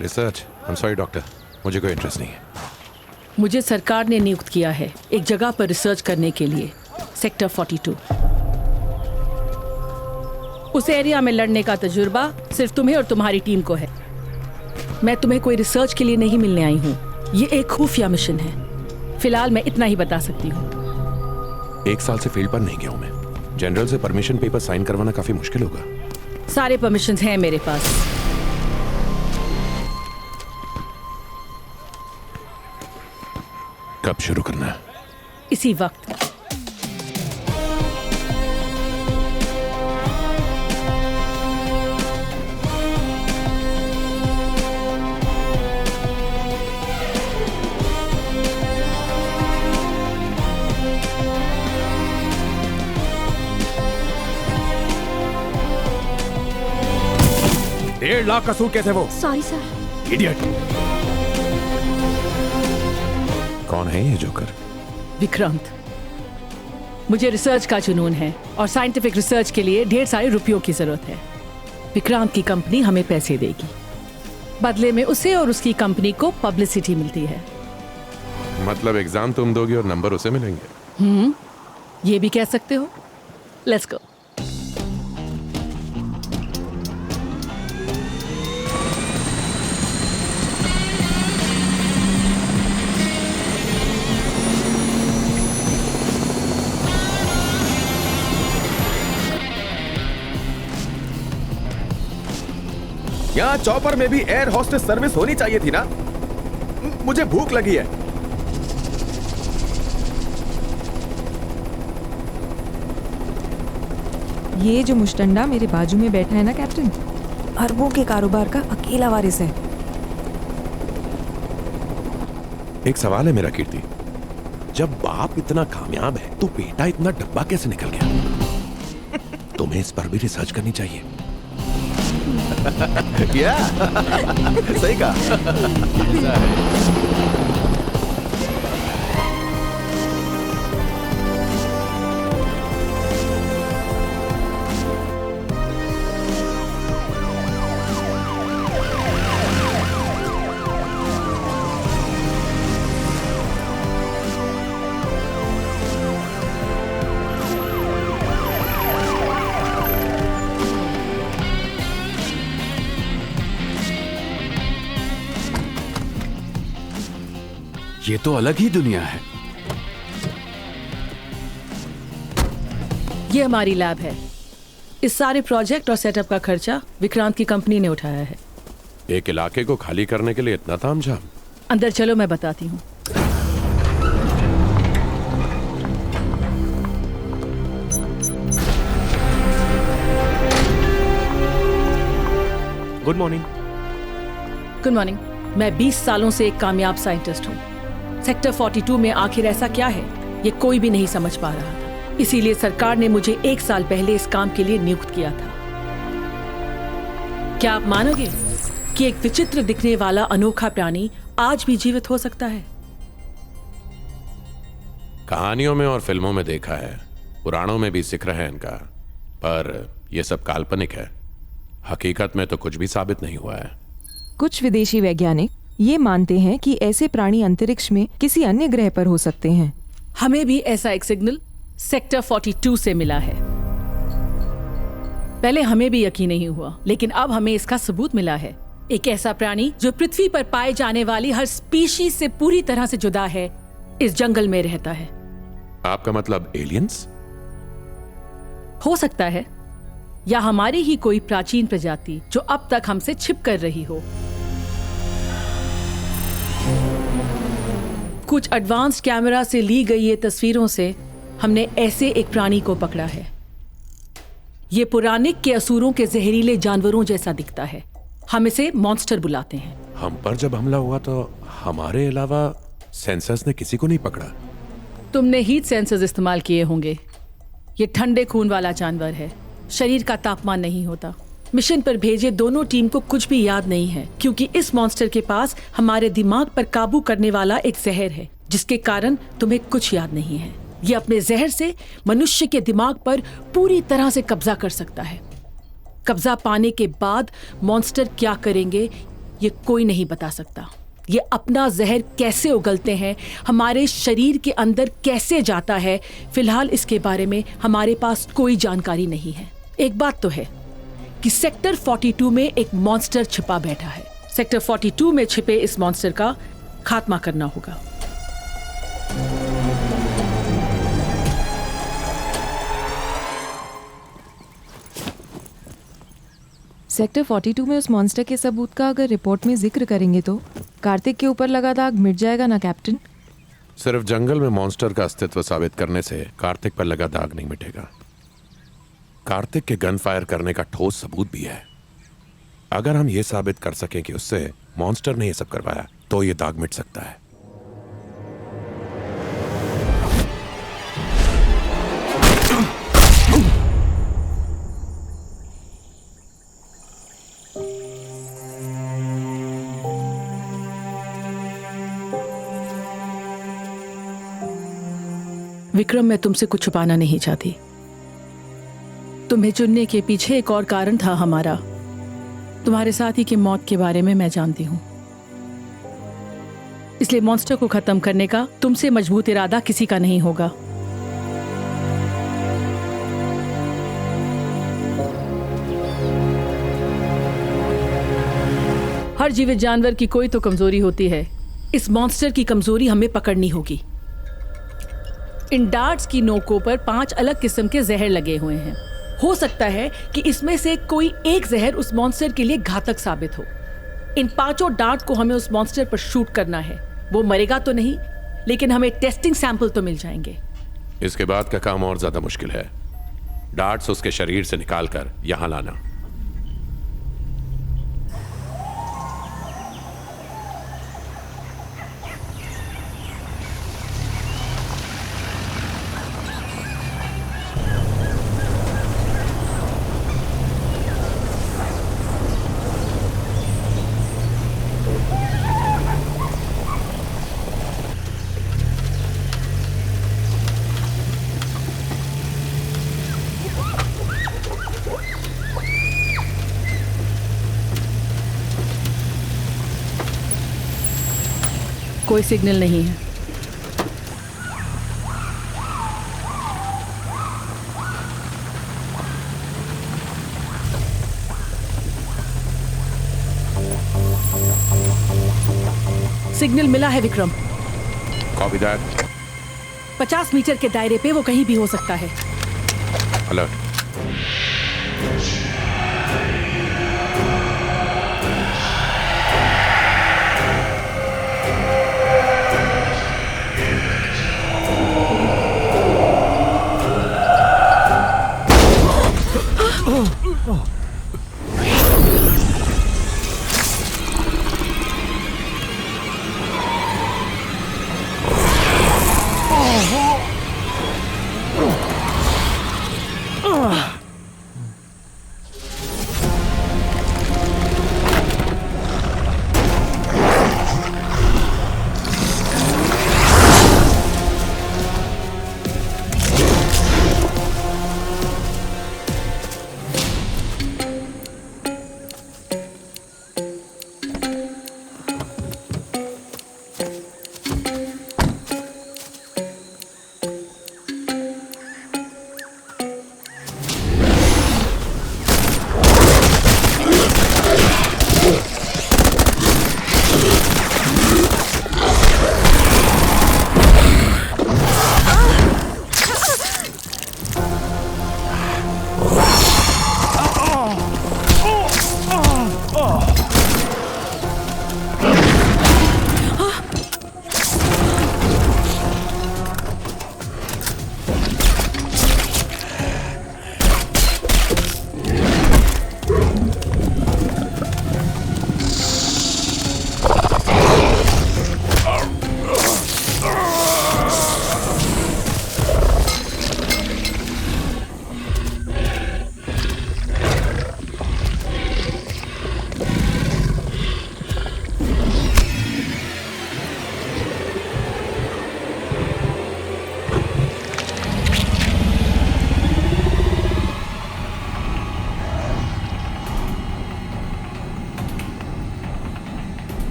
रिसर्च? I'm sorry डॉक्टर, मुझे कोई इंटरेस्ट नहीं है। मुझे सरकार ने नियुक्त किया है एक जगह पर रिसर्च करने के लिए, सेक्टर 42। उस एरिया में लड़ने का तजुर्बा सिर्फ तुम्हें और तुम्हारी टीम को है। मैं तुम्हें कोई रिसर्च के लिए नहीं मिलने आई हूँ। ये एक खुफिया मिशन है। फिलहाल मैं इतना ही बता सकती हूँ। 1 साल से फील्ड पर नहीं गया हूं मैं। जनरल से परमिशन पेपर साइन करवाना काफी मुश्किल होगा। सारे परमिशंस हैं मेरे पास। कब शुरू करना है? इसी वक्त। $1.5 लाख का सूट कैसे वो? Sorry sir. इडियट। कौन है ये जोकर? विक्रांत। मुझे रिसर्च का जुनून है और साइंटिफिक रिसर्च के लिए ढेर सारे रुपयों की जरूरत है। विक्रांत की कंपनी हमें पैसे देगी, बदले में उसे और उसकी कंपनी को पब्लिसिटी मिलती है। मतलब एग्जाम तुम दोगे और नंबर उसे मिलेंगे? ये भी कह सकते हो। Let's go. यहाँ चॉपर में भी एयर होस्टेस सर्विस होनी चाहिए थी ना। मुझे भूख लगी है। ये जो मुश्तंडा मेरे बाजू में बैठा है ना कैप्टन, अरबों के कारोबार का अकेला वारिस है। एक सवाल है मेरा कीर्ति, जब बाप इतना कामयाब है तो बेटा इतना डब्बा कैसे निकल गया? तुम्हें इस पर भी रिसर्च करनी चाहिए। क्या? सही कहा। ये तो अलग ही दुनिया है। ये हमारी लैब है। इस सारे प्रोजेक्ट और सेटअप का खर्चा विक्रांत की कंपनी ने उठाया है। एक इलाके को खाली करने के लिए इतना तामझाम? अंदर चलो, मैं बताती हूँ। Good morning. Good morning. मैं 20 सालों से एक कामयाब साइंटिस्ट हूँ। सेक्टर 42 में आखिर ऐसा क्या है, ये कोई भी नहीं समझ पा रहा था। इसीलिए सरकार ने मुझे 1 साल पहले इस काम के लिए नियुक्त किया था। क्या आप मानोगे कि एक विचित्र दिखने वाला अनोखा प्राणी आज भी जीवित हो सकता है? कहानियों में और फिल्मों में देखा है, पुराणों में भी जिक्र है इनका, पर यह सब काल्पनिक है। हकीकत में तो कुछ भी साबित नहीं हुआ है। कुछ विदेशी वैज्ञानिक ये मानते हैं कि ऐसे प्राणी अंतरिक्ष में किसी अन्य ग्रह पर हो सकते हैं। हमें भी ऐसा एक सिग्नल सेक्टर 42 से मिला है। पहले हमें भी यकीन नहीं हुआ, लेकिन अब हमें इसका सबूत मिला है। एक ऐसा प्राणी जो पृथ्वी पर पाए जाने वाली हर स्पीशीज से पूरी तरह से जुदा है, इस जंगल में रहता है। आपका मतलब एलियंस? हो सकता है, या हमारी ही कोई प्राचीन प्रजाति जो अब तक हमसे छिप कर रही हो। कुछ एडवांस कैमरा से ली गई ये तस्वीरों से हमने ऐसे एक प्राणी को पकड़ा है। ये पुराणिक के असुरों के जहरीले जानवरों जैसा दिखता है। हम इसे मॉन्स्टर बुलाते हैं। हम पर जब हमला हुआ तो हमारे अलावा सेंसर्स ने किसी को नहीं पकड़ा। तुमने हीट सेंसर्स इस्तेमाल किए होंगे। ये ठंडे खून वाला जानवर है, शरीर का तापमान नहीं होता। मिशन पर भेजे दोनों टीम को कुछ भी याद नहीं है, क्योंकि इस मॉन्स्टर के पास हमारे दिमाग पर काबू करने वाला एक जहर है, जिसके कारण तुम्हें कुछ याद नहीं है। ये अपने जहर से मनुष्य के दिमाग पर पूरी तरह से कब्जा कर सकता है। कब्जा पाने के बाद मॉन्स्टर क्या करेंगे ये कोई नहीं बता सकता। ये अपना जहर कैसे उगलते हैं, हमारे शरीर के अंदर कैसे जाता है, फिलहाल इसके बारे में हमारे पास कोई जानकारी नहीं है। एक बात तो है कि सेक्टर 42 में एक मॉन्स्टर छिपा बैठा है। सेक्टर 42 में छिपे इस मॉन्स्टर का खात्मा करना होगा। सेक्टर 42 में उस मॉन्स्टर के सबूत का अगर रिपोर्ट में जिक्र करेंगे तो कार्तिक के ऊपर लगा दाग मिट जाएगा ना कैप्टन? सिर्फ जंगल में मॉन्स्टर का अस्तित्व साबित करने से कार्तिक पर लगा दाग नहीं मिटेगा। कार्तिक के गन फायर करने का ठोस सबूत भी है। अगर हम ये साबित कर सकें कि उससे मॉन्स्टर ने ये सब करवाया तो ये दाग मिट सकता है। विक्रम, मैं तुमसे कुछ छुपाना नहीं चाहती। तुम्हें चुनने के पीछे एक और कारण था हमारा। तुम्हारे साथी की मौत के बारे में मैं जानती हूं, इसलिए मॉन्स्टर को खत्म करने का तुमसे मजबूत इरादा किसी का नहीं होगा। हर जीवित जानवर की कोई तो कमजोरी होती है। इस मॉन्स्टर की कमजोरी हमें पकड़नी होगी। इन डार्ट्स की नोकों पर 5 अलग किस्म के जहर लगे हुए हैं। हो सकता है कि इसमें से कोई एक जहर उस मॉन्स्टर के लिए घातक साबित हो। इन 5 डार्ट को हमें उस मॉन्स्टर पर शूट करना है। वो मरेगा तो नहीं, लेकिन हमें टेस्टिंग सैंपल तो मिल जाएंगे। इसके बाद का काम और ज्यादा मुश्किल है। डार्ट्स उसके शरीर से निकालकर यहां लाना। कोई सिग्नल नहीं है। सिग्नल मिला है विक्रम। Copy that. 50 मीटर के दायरे पे वो कहीं भी हो सकता है। अलर्ट।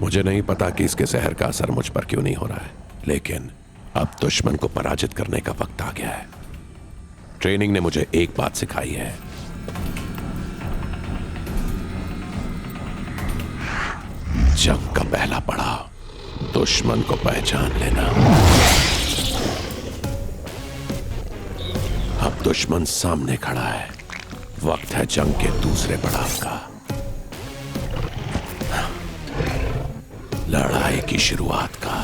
मुझे नहीं पता कि इसके जहर का असर मुझ पर क्यों नहीं हो रहा है, लेकिन अब दुश्मन को पराजित करने का वक्त आ गया है। ट्रेनिंग ने मुझे एक बात सिखाई है, जंग का पहला पड़ाव दुश्मन को पहचान लेना। अब दुश्मन सामने खड़ा है, वक्त है जंग के दूसरे पड़ाव का, लड़ाई की शुरुआत का।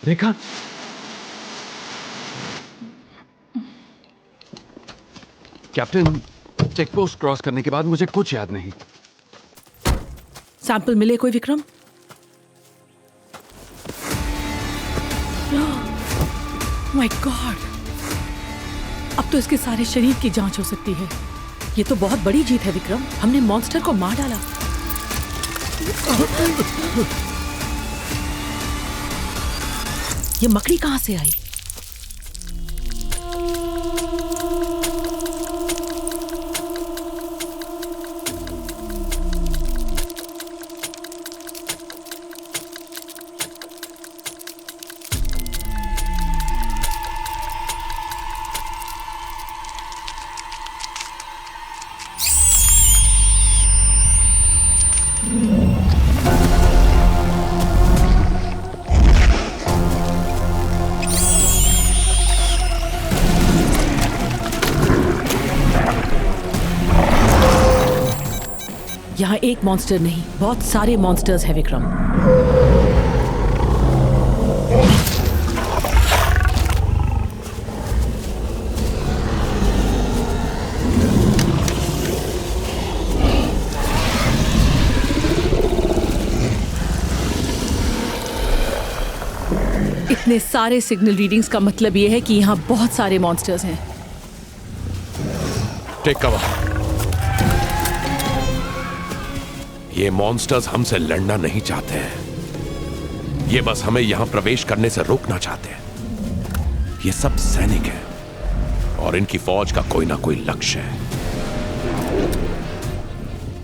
रेखा, कैप्टन, चेक पोस्ट क्रॉस करने के बाद मुझे कुछ याद नहीं। सैंपल मिले कोई विक्रम? माय गॉड, अब तो इसके सारे शरीर की जांच हो सकती है। ये तो बहुत बड़ी जीत है विक्रम, हमने मॉन्स्टर को मार डाला। ये मकड़ी कहां से आई? यहाँ एक मॉन्स्टर नहीं, बहुत सारे मॉन्स्टर्स हैं विक्रम। इतने सारे सिग्नल रीडिंग्स का मतलब यह है कि यहाँ बहुत सारे मॉन्स्टर्स हैं। Take cover. ये मॉन्स्टर्स हमसे लड़ना नहीं चाहते हैं, ये बस हमें यहां प्रवेश करने से रोकना चाहते हैं। ये सब सैनिक हैं और इनकी फौज का कोई ना कोई लक्ष्य है।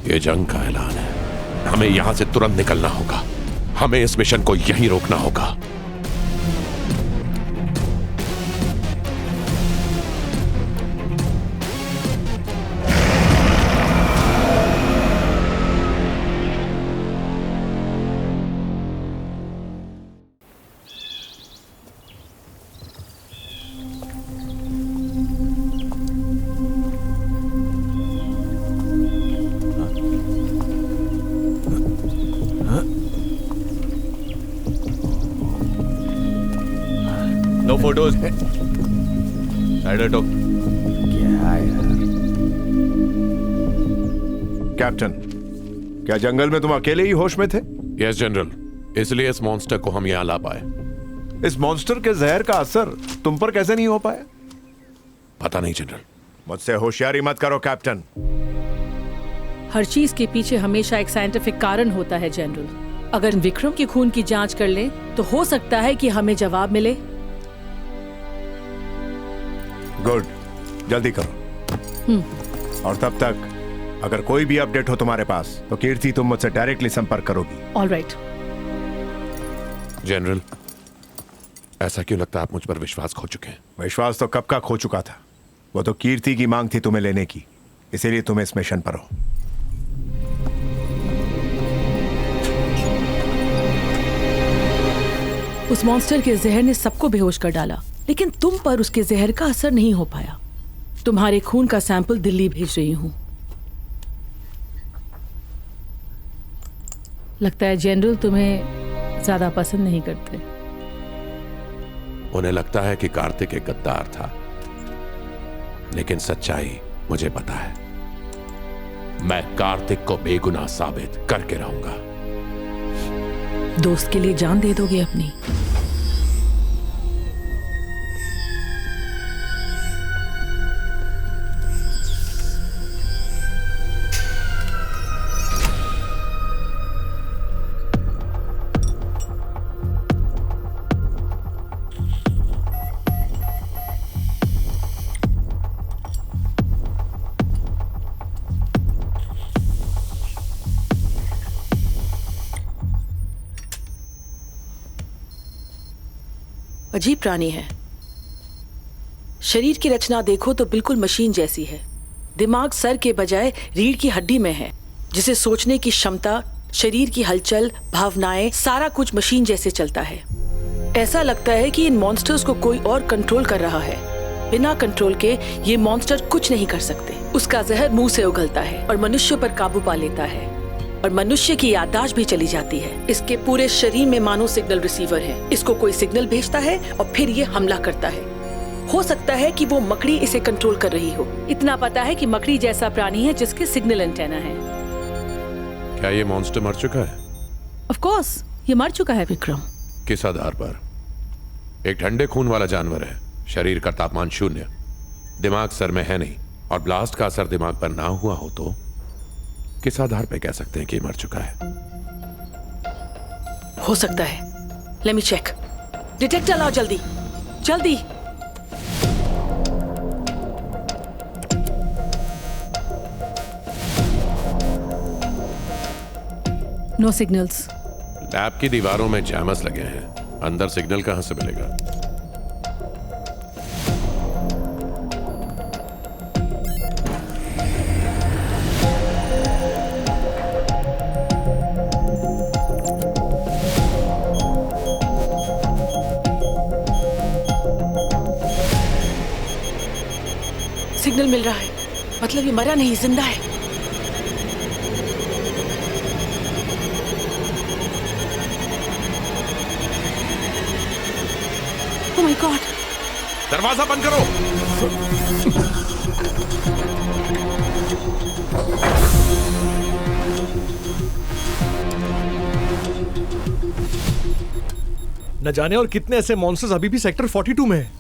ये जंग का ऐलान है। हमें यहां से तुरंत निकलना होगा। हमें इस मिशन को यहीं रोकना होगा। No photos. एडिटर क्या यार? कैप्टन, क्या जंगल में तुम अकेले ही होश में थे? यस जनरल, इसलिए इस मॉन्स्टर को हम यहां ला पाए। इस मॉन्स्टर के जहर का असर तुम पर कैसे नहीं हो पाया? पता नहीं जनरल। मुझसे होशियारी मत करो कैप्टन। हर चीज के पीछे हमेशा एक साइंटिफिक कारण होता है जनरल। अगर विक्रम के खून की जांच कर ले तो हो सकता है कि हमें जवाब मिले। गुड, जल्दी करो। और तब तक अगर कोई भी अपडेट हो तुम्हारे पास तो कीर्ति तुम मुझसे डायरेक्टली संपर्क करोगी। ऑलराइट। जनरल, ऐसा क्यों लगता है आप मुझ पर विश्वास खो चुके हैं? विश्वास तो कब का खो चुका था। वो तो कीर्ति की मांग थी तुम्हें लेने की, इसीलिए तुम इस मिशन पर हो। उस मॉन्स्टर के जहर ने सबको बेहोश कर डाला, लेकिन तुम पर उसके जहर का असर नहीं हो पाया। तुम्हारे खून का सैंपल दिल्ली भेज रही हूं। लगता है जनरल तुम्हें ज्यादा पसंद नहीं करते। उन्हें लगता है कि कार्तिक एक गद्दार था, लेकिन सच्चाई मुझे पता है। मैं कार्तिक को बेगुनाह साबित करके रहूंगा। दोस्त के लिए जान दे दोगे अपनी? अजीब प्राणी है। शरीर की रचना देखो तो बिल्कुल मशीन जैसी है। दिमाग सर के बजाय रीढ़ की हड्डी में है, जिसे सोचने की क्षमता, शरीर की हलचल, भावनाएं, सारा कुछ मशीन जैसे चलता है। ऐसा लगता है कि इन मॉन्स्टर्स को कोई और कंट्रोल कर रहा है। बिना कंट्रोल के ये मॉन्स्टर कुछ नहीं कर सकते। उसका जहर मुंह से उगलता है और मनुष्य पर काबू पा लेता है, और मनुष्य की याददाश्त भी चली जाती है। इसके पूरे शरीर में मानो सिग्नल रिसीवर है। इसको कोई सिग्नल भेजता है और फिर ये हमला करता है। हो सकता है कि वो मकड़ी इसे कंट्रोल कर रही हो। इतना पता है कि मकड़ी जैसा प्राणी है जिसके सिग्नल एंटेना है। क्या ये मॉन्स्टर मर चुका है? ऑफ कोर्स, ये मर चुका है विक्रम। किस आधार पर? एक ठंडे खून वाला जानवर है, शरीर का तापमान 0, दिमाग सर में है नहीं, और ब्लास्ट का असर दिमाग पर ना हुआ हो तो किस आधार पे कह सकते हैं कि मर चुका है? हो सकता है। Let me check. डिटेक्टर लाओ जल्दी जल्दी। No signals. लैब की दीवारों में जैमस लगे हैं, अंदर सिग्नल कहां से मिलेगा? सिग्नल मिल रहा है, मतलब ये मरा नहीं, जिंदा है। Oh my God! दरवाजा बंद करो। न जाने और कितने ऐसे मॉन्स्टर्स अभी भी सेक्टर 42 में हैं।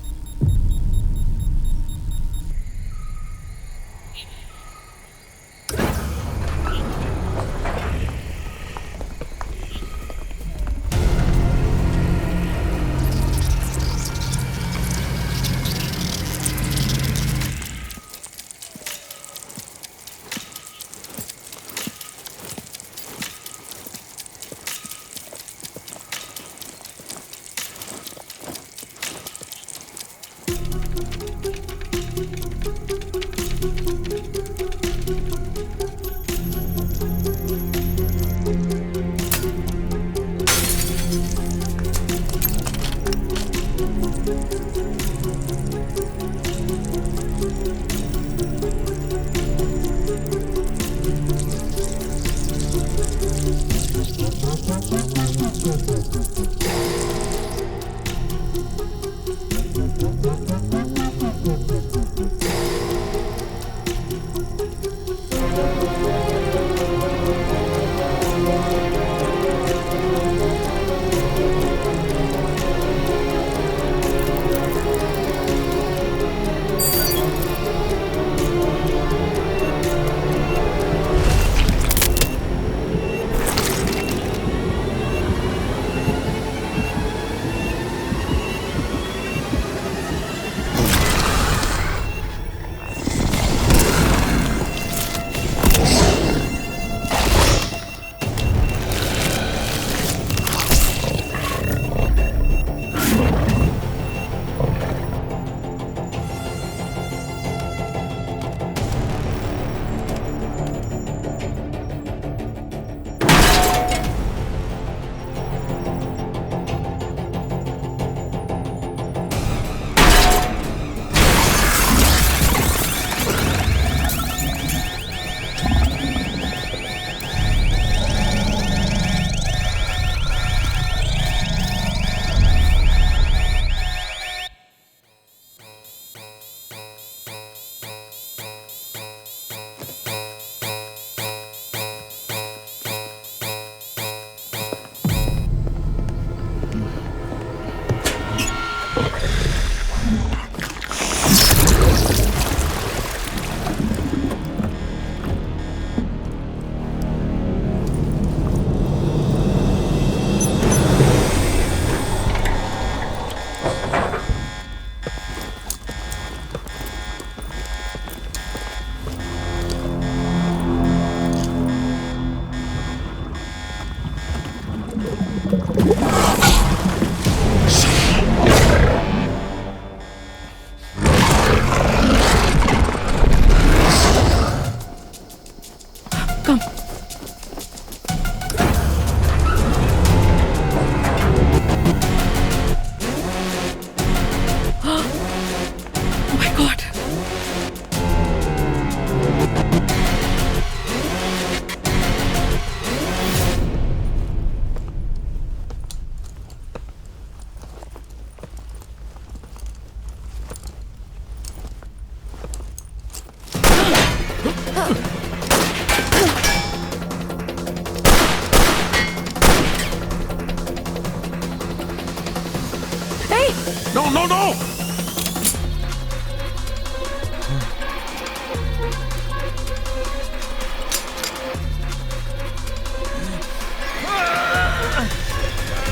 No, no, no!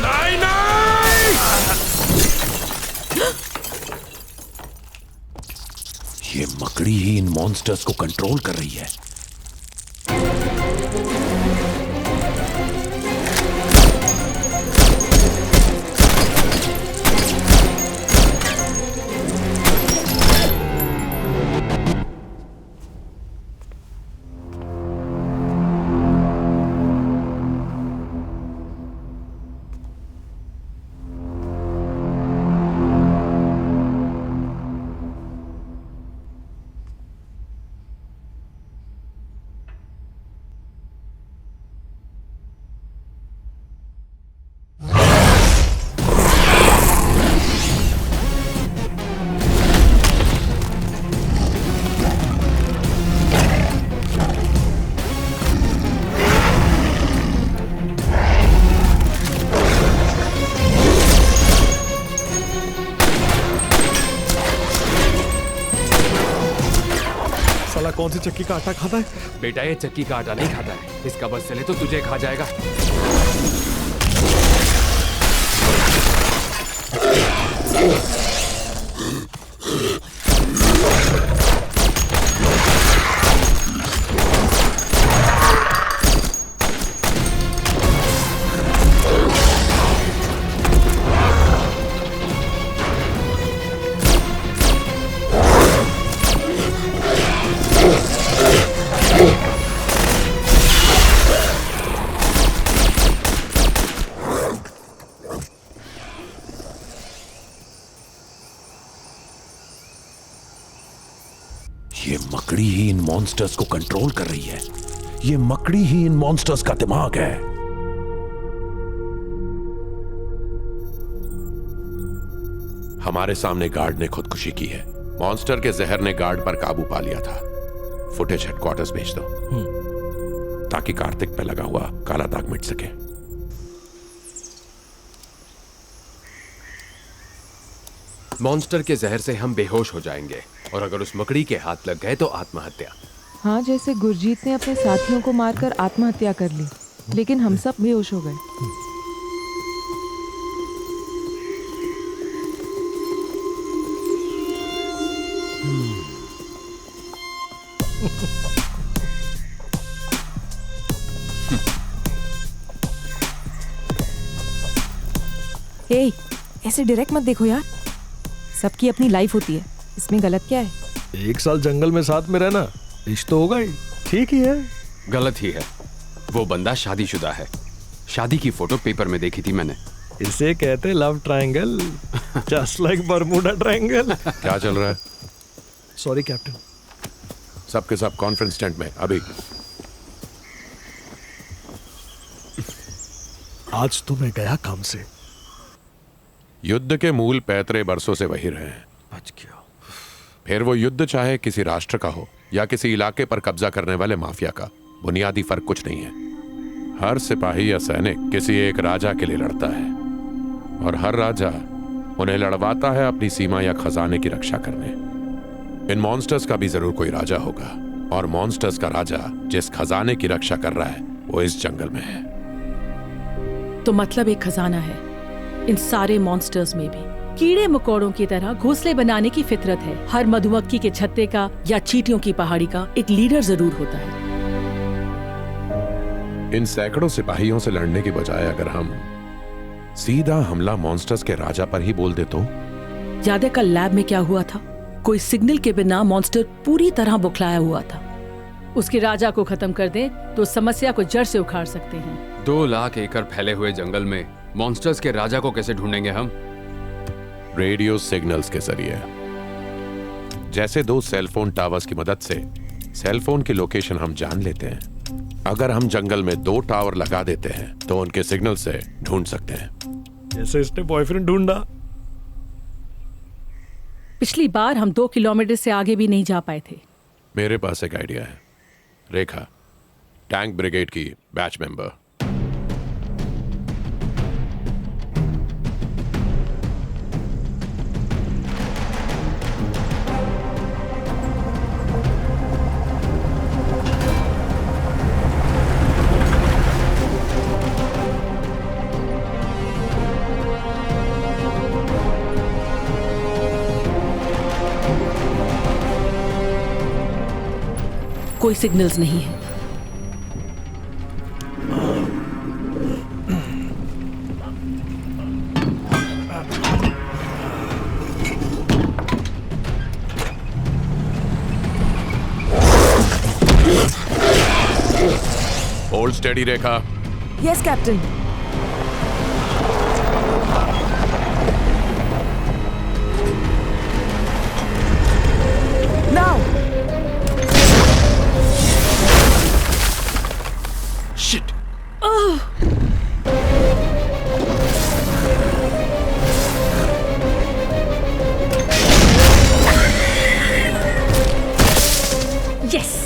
नहीं, नहीं! ये मकड़ी ही इन मॉन्स्टर्स को कंट्रोल कर रही है। कौन सी चक्की का आटा खाता है? बेटा ये चक्की का आटा नहीं खाता है, इसका बस चले तो तुझे खा जाएगा। ये मकड़ी ही इन मॉन्स्टर्स को कंट्रोल कर रही है। ये मकड़ी ही इन मॉन्स्टर्स का दिमाग है। हमारे सामने गार्ड ने खुदकुशी की है। मॉन्स्टर के जहर ने गार्ड पर काबू पा लिया था। फुटेज हेडक्वार्टर्स भेज दो ताकि कार्तिक पे लगा हुआ काला दाग मिट सके। मॉन्स्टर के जहर से हम बेहोश हो जाएंगे और अगर उस मकड़ी के हाथ लग गए तो आत्महत्या। हाँ, जैसे गुरजीत ने अपने साथियों को मारकर आत्महत्या कर ली, लेकिन हम सब बेहोश हो गए। ए, ऐसे डायरेक्ट मत देखो यार, सबकी अपनी लाइफ होती है, इसमें गलत क्या है? 1 साल जंगल में साथ में रहना, इश्क तो होगा ही, ठीक ही है। गलत ही है। वो बंदा शादीशुदा है। शादी की फोटो पेपर में देखी थी मैंने। इसे कहते love triangle, just like Bermuda triangle. क्या चल रहा है? Sorry captain. सबके सब कॉन्फ्रेंस टेंट में अभी। आज तो मैं गया काम से। युद्ध के मूल 35 बरसों से वही रहे हैं। बच गया। फिर वो युद्ध चाहे किसी राष्ट्र का हो या किसी इलाके पर कब्जा करने वाले माफिया का, बुनियादी फर्क कुछ नहीं है। हर सिपाही या सैनिक किसी एक राजा के लिए लड़ता है और हर राजा उन्हें लड़वाता है अपनी सीमा या खजाने की रक्षा करने। इन मॉन्स्टर्स का भी जरूर कोई राजा होगा और मॉन्स्टर्स का राजा जिस खजाने की रक्षा कर रहा है वो इस जंगल में है। तो मतलब एक खजाना है इन सारे मॉन्स्टर्स में भी। कीड़े मकोड़ों की तरह घोंसले बनाने की फितरत है। हर मधुमक्खी के छत्ते का या चींटियों की पहाड़ी का एक लीडर जरूर होता है। इन सैकड़ों सिपाहियों से लड़ने की बजाय अगर हम सीधा हमला मॉन्स्टर्स के राजा पर ही बोल दे तो? याद है कल लैब में क्या हुआ था? कोई सिग्नल के बिना मॉन्स्टर पूरी तरह बुखलाया हुआ था। उसके राजा को खत्म कर दें तो समस्या को जड़ से उखाड़ सकते हैं। 2 लाख एकड़ फैले हुए जंगल में मॉन्स्टर्स के राजा को कैसे ढूंढेंगे हम? रेडियो सिग्नल्स के जरिए। जैसे 2 सेलफोन टावर्स की मदद से सेलफोन की लोकेशन हम जान लेते हैं। अगर हम जंगल में 2 टावर लगा देते हैं तो उनके सिग्नल से ढूंढ सकते हैं। जैसे इसने बॉयफ्रेंड ढूंढा। पिछली बार हम 2 किलोमीटर से आगे भी नहीं जा पाए थे। मेरे पास एक आइडिया है। रेखा, टैंक ब्रिगेड की बैच मेंबर। कोई सिग्नल्स नहीं है। Hold steady Rekha. Yes captain. Now. Shit. Yes.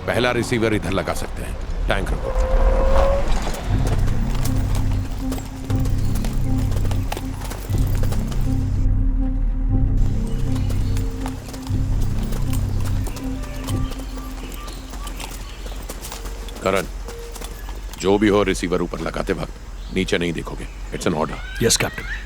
पहला रिसीवर इधर लगा सकते हैं। टैंक रुको। करण, जो भी हो रिसीवर ऊपर लगाते वक्त नीचे नहीं देखोगे। It's an order. Yes captain.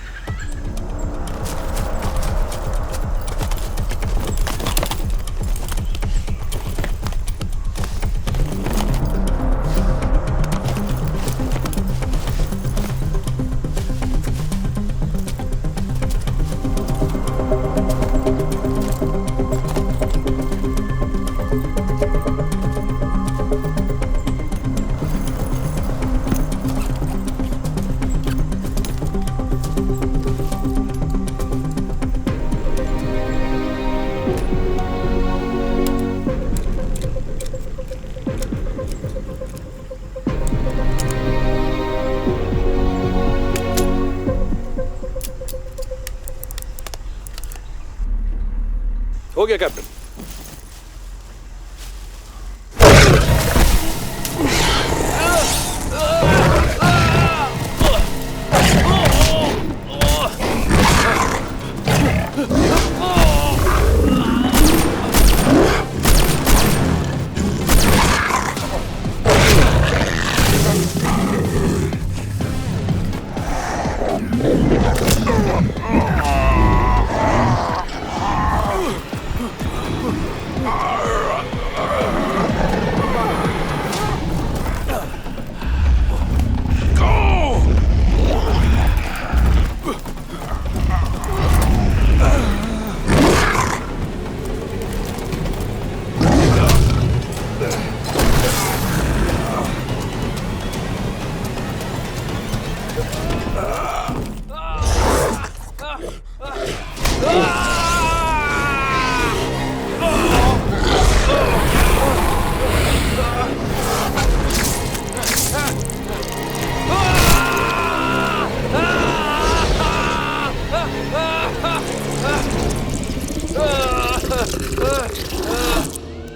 हो गया कैप्टन।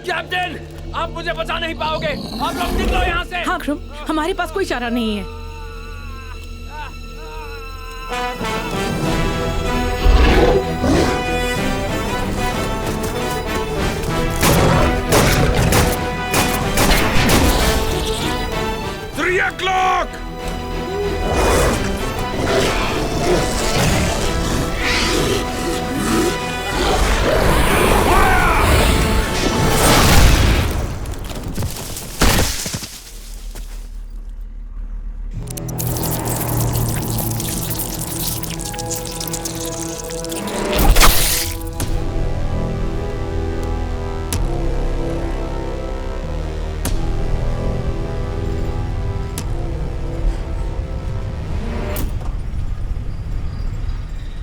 कैप्टन, आप मुझे बचा नहीं पाओगे। आप लोग निकलो यहाँ से। हाँ विक्रम, हमारे पास कोई चारा नहीं है।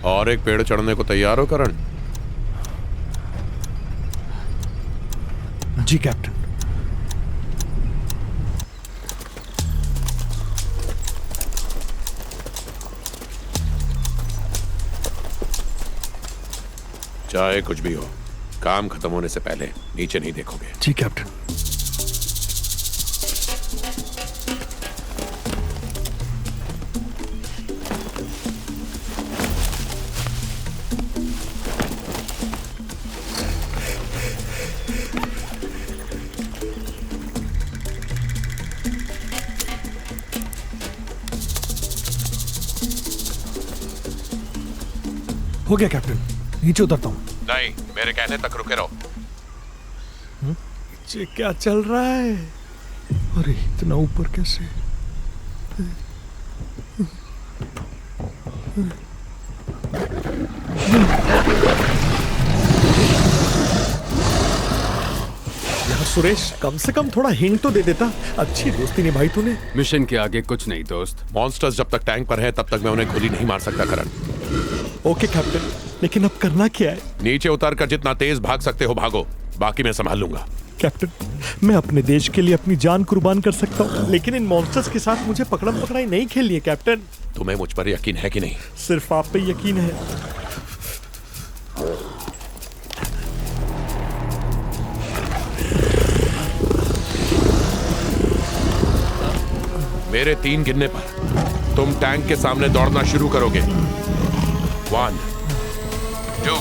और एक पेड़ चढ़ने को तैयार हो करण? जी कैप्टन। चाहे कुछ भी हो, काम खत्म होने से पहले नीचे नहीं देखोगे। जी कैप्टन। हो गया कैप्टन, नीचे उतरता हूँ। नहीं, मेरे कहने तक रुके रहो। नीचे क्या चल रहा है? अरे इतना ऊपर कैसे? यार सुरेश, कम से कम थोड़ा हिंट तो दे देता। अच्छी दोस्ती निभाई तूने। मिशन के आगे कुछ नहीं दोस्त। मॉन्स्टर्स जब तक टैंक पर है तब तक मैं उन्हें गोली नहीं मार सकता करण। ओके कैप्टन, लेकिन अब करना क्या है? नीचे उतर कर जितना तेज भाग सकते हो भागो, बाकी मैं संभाल लूंगा। कैप्टन, मैं अपने देश के लिए अपनी जान कुर्बान कर सकता हूँ, लेकिन इन मॉन्स्टर्स के साथ मुझे पकड़म पकड़ाई नहीं खेलनी है कैप्टन। तुम्हें मुझ पर यकीन है कि नहीं? सिर्फ आप पे यकीन है। मेरे 3 गिनने पर तुम टैंक के सामने दौड़ना शुरू करोगे। 1, 2,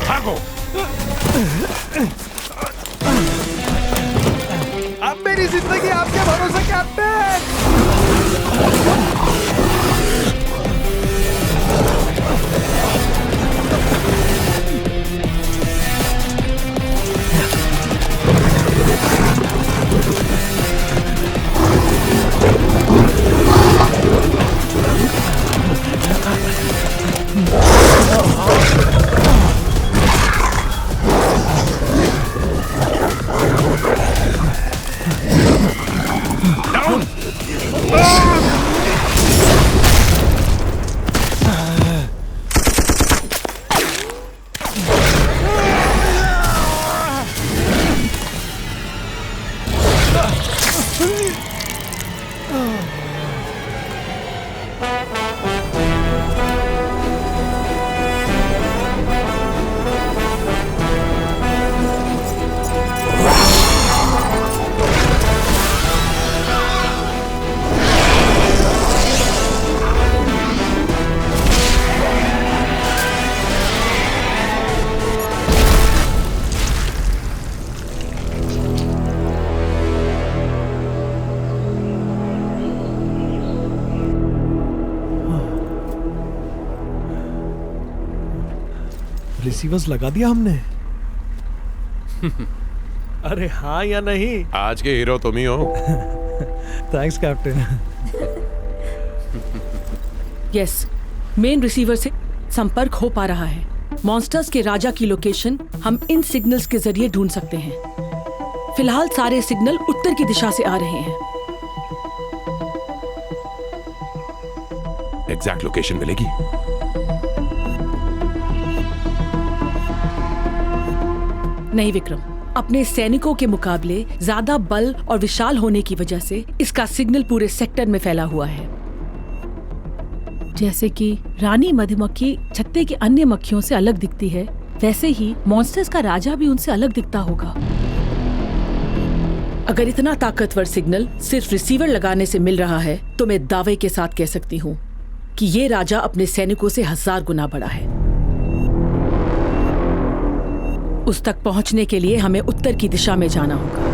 भागो। अब मेरी जिंदगी आपके भरोसे कैप्टन। रिसीवर्स लगा दिया हमने। अरे हाँ या नहीं? आज के हीरो तुम ही हो। Thanks captain. Yes, main receiver से संपर्क हो पा रहा है। मॉन्स्टर्स के राजा की लोकेशन हम इन सिग्नल्स के जरिए ढूंढ सकते हैं। फिलहाल सारे सिग्नल उत्तर की दिशा से आ रहे हैं। एग्जैक्ट लोकेशन मिलेगी? नहीं विक्रम, अपने सैनिकों के मुकाबले ज्यादा बल और विशाल होने की वजह से इसका सिग्नल पूरे सेक्टर में फैला हुआ है। जैसे कि रानी मधुमक्खी छत्ते की अन्य मक्खियों से अलग दिखती है, वैसे ही मॉन्स्टर्स का राजा भी उनसे अलग दिखता होगा। अगर इतना ताकतवर सिग्नल सिर्फ रिसीवर लगाने से मिल रहा है, तो मैं दावे के साथ कह सकती हूँ कि ये राजा अपने सैनिकों से 1000 गुना बड़ा है। उस तक पहुंचने के लिए हमें उत्तर की दिशा में जाना होगा।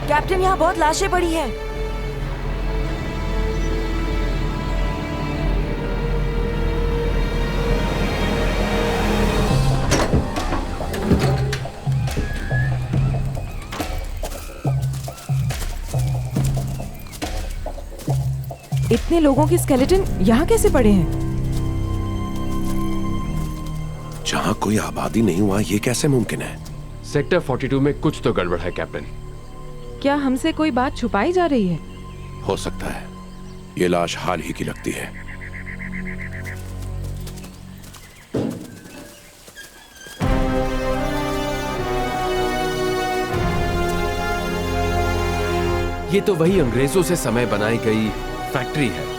कैप्टन, यहाँ बहुत लाशें पड़ी हैं। इतने लोगों के स्केलेटन यहाँ कैसे पड़े हैं? जहां कोई आबादी नहीं हुआ, ये कैसे मुमकिन है? सेक्टर 42 में कुछ तो गड़बड़ है कैप्टन। क्या हमसे कोई बात छुपाई जा रही है? हो सकता है। ये लाश हाल ही की लगती है। ये तो वही अंग्रेजों से समय बनाई गई फैक्ट्री है।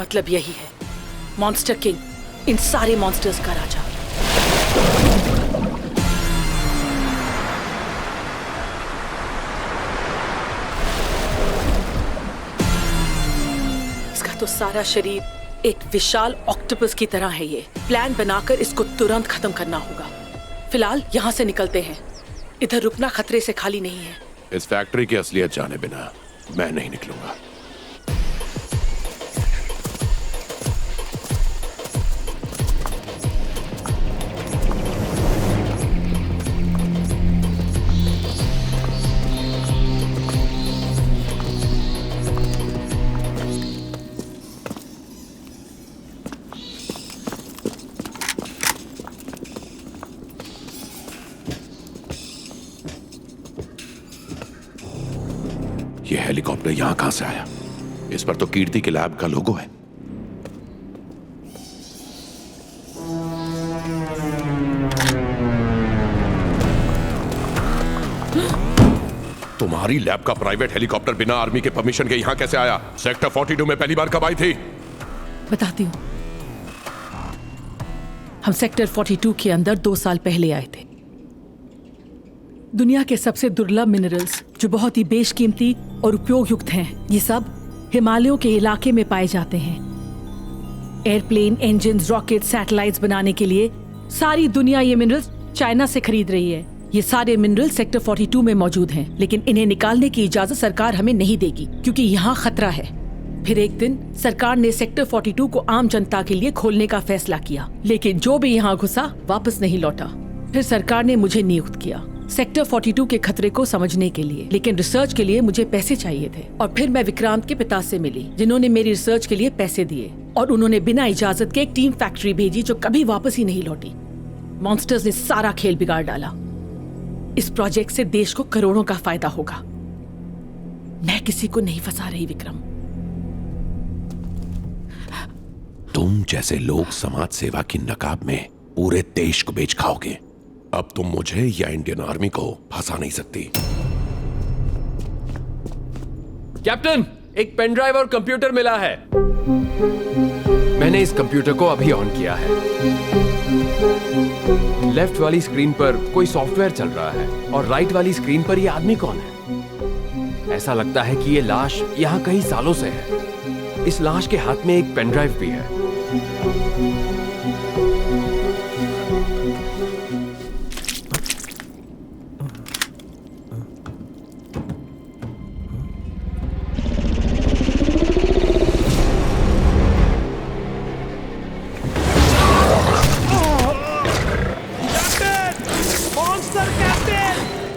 मतलब यही है, मॉन्स्टर किंग, इन सारे मॉन्स्टर्स का राजा। इसका तो सारा शरीर एक विशाल ऑक्टोपस की तरह है। ये प्लान बनाकर इसको तुरंत खत्म करना होगा। फिलहाल यहाँ से निकलते हैं। इधर रुकना खतरे से खाली नहीं है। इस फैक्ट्री की असलियत जाने बिना मैं नहीं निकलूंगा। ये हेलीकॉप्टर यहां कहां से आया? इस पर तो कीर्ति के लैब का लोगो है। तुम्हारी लैब का प्राइवेट हेलीकॉप्टर बिना आर्मी के परमिशन के यहां कैसे आया? सेक्टर 42 में पहली बार कब आई थी? बताती हूँ। हम सेक्टर 42 के अंदर 2 साल पहले आए थे। दुनिया के सबसे दुर्लभ मिनरल्स जो बहुत ही बेशकीमती और उपयोग युक्त हैं, ये सब हिमालयों के इलाके में पाए जाते हैं। एयरप्लेन, इंजन, रॉकेट, सैटेलाइट्स बनाने के लिए सारी दुनिया ये मिनरल्स चाइना से खरीद रही है। ये सारे मिनरल सेक्टर 42 में मौजूद हैं, लेकिन इन्हें निकालने की इजाजत सरकार हमें नहीं देगी क्योंकि यहाँ खतरा है। फिर एक दिन सरकार ने सेक्टर 42 को आम जनता के लिए खोलने का फैसला किया, लेकिन जो भी यहाँ घुसा वापस नहीं लौटा। फिर सरकार ने मुझे नियुक्त किया सेक्टर 42 के खतरे को समझने के लिए, लेकिन रिसर्च के लिए मुझे पैसे चाहिए थे। और फिर मैं विक्रांत के पिता से मिली, जिन्होंने मेरी रिसर्च के लिए पैसे दिए, और उन्होंने बिना इजाजत के एक टीम फैक्ट्री भेजी जो कभी वापस ही नहीं लौटी। मॉन्स्टर्स ने सारा खेल बिगाड़ डाला। इस प्रोजेक्ट से देश को करोड़ों का फायदा होगा। मैं किसी को नहीं फंसा रही विक्रम। तुम जैसे लोग समाज सेवा की नकाब में पूरे देश को बेच खाओगे। अब तुम मुझे या इंडियन आर्मी को फंसा नहीं सकती। कैप्टन, एक पेन ड्राइव और कंप्यूटर मिला है। मैंने इस कंप्यूटर को अभी ऑन किया है। लेफ्ट वाली स्क्रीन पर कोई सॉफ्टवेयर चल रहा है और राइट वाली स्क्रीन पर ये आदमी कौन है? ऐसा लगता है कि ये लाश यहाँ कई सालों से है। इस लाश के हाथ में एक पेन ड्राइव भी है।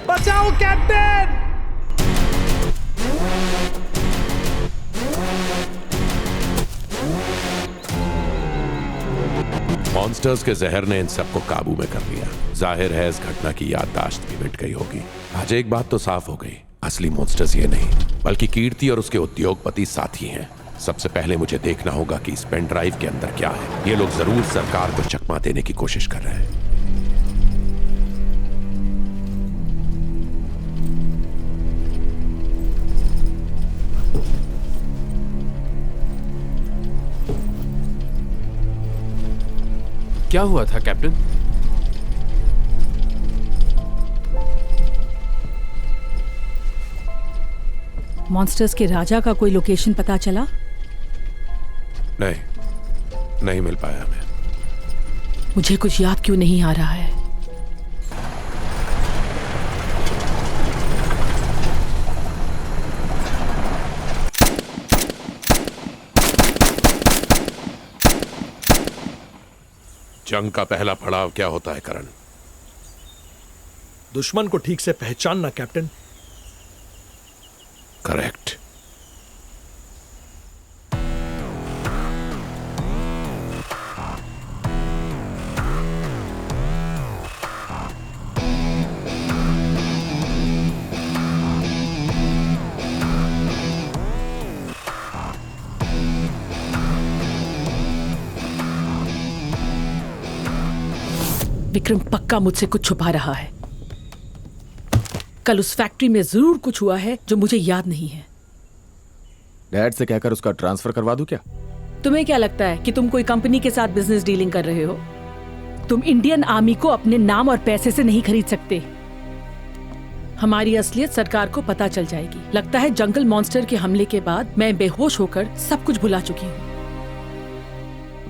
बचाओ कैप्टन! मॉन्स्टर्स के जहर ने इन सबको काबू में कर लिया। जाहिर है इस घटना की याददाश्त भी मिट गई होगी। आज एक बात तो साफ हो गई, असली मॉन्स्टर्स ये नहीं बल्कि कीर्ति और उसके उद्योगपति साथी हैं। सबसे पहले मुझे देखना होगा कि इस पेन ड्राइव के अंदर क्या है। ये लोग जरूर सरकार को चकमा देने की कोशिश कर रहे हैं। क्या हुआ था कैप्टन? मॉन्स्टर्स के राजा का कोई लोकेशन पता चला? नहीं मिल पाया हमें। मुझे कुछ याद क्यों नहीं आ रहा है? जंग का पहला पड़ाव क्या होता है करण? दुश्मन को ठीक से पहचानना कैप्टन। करेक्ट। विक्रम पक्का मुझसे कुछ छुपा रहा है। कल उस फैक्ट्री में जरूर कुछ हुआ है जो मुझे याद नहीं है। डैड से कहकर उसका ट्रांसफर करवा दूं क्या? तुम्हें क्या लगता है कि तुम कोई कंपनी के साथ बिजनेस डीलिंग कर रहे हो? तुम इंडियन आर्मी को अपने नाम और पैसे से नहीं खरीद सकते। हमारी असलियत सरकार को पता चल जाएगी। लगता है जंगल मॉन्स्टर के हमले के बाद मैं बेहोश होकर सब कुछ भुला चुकी हूँ।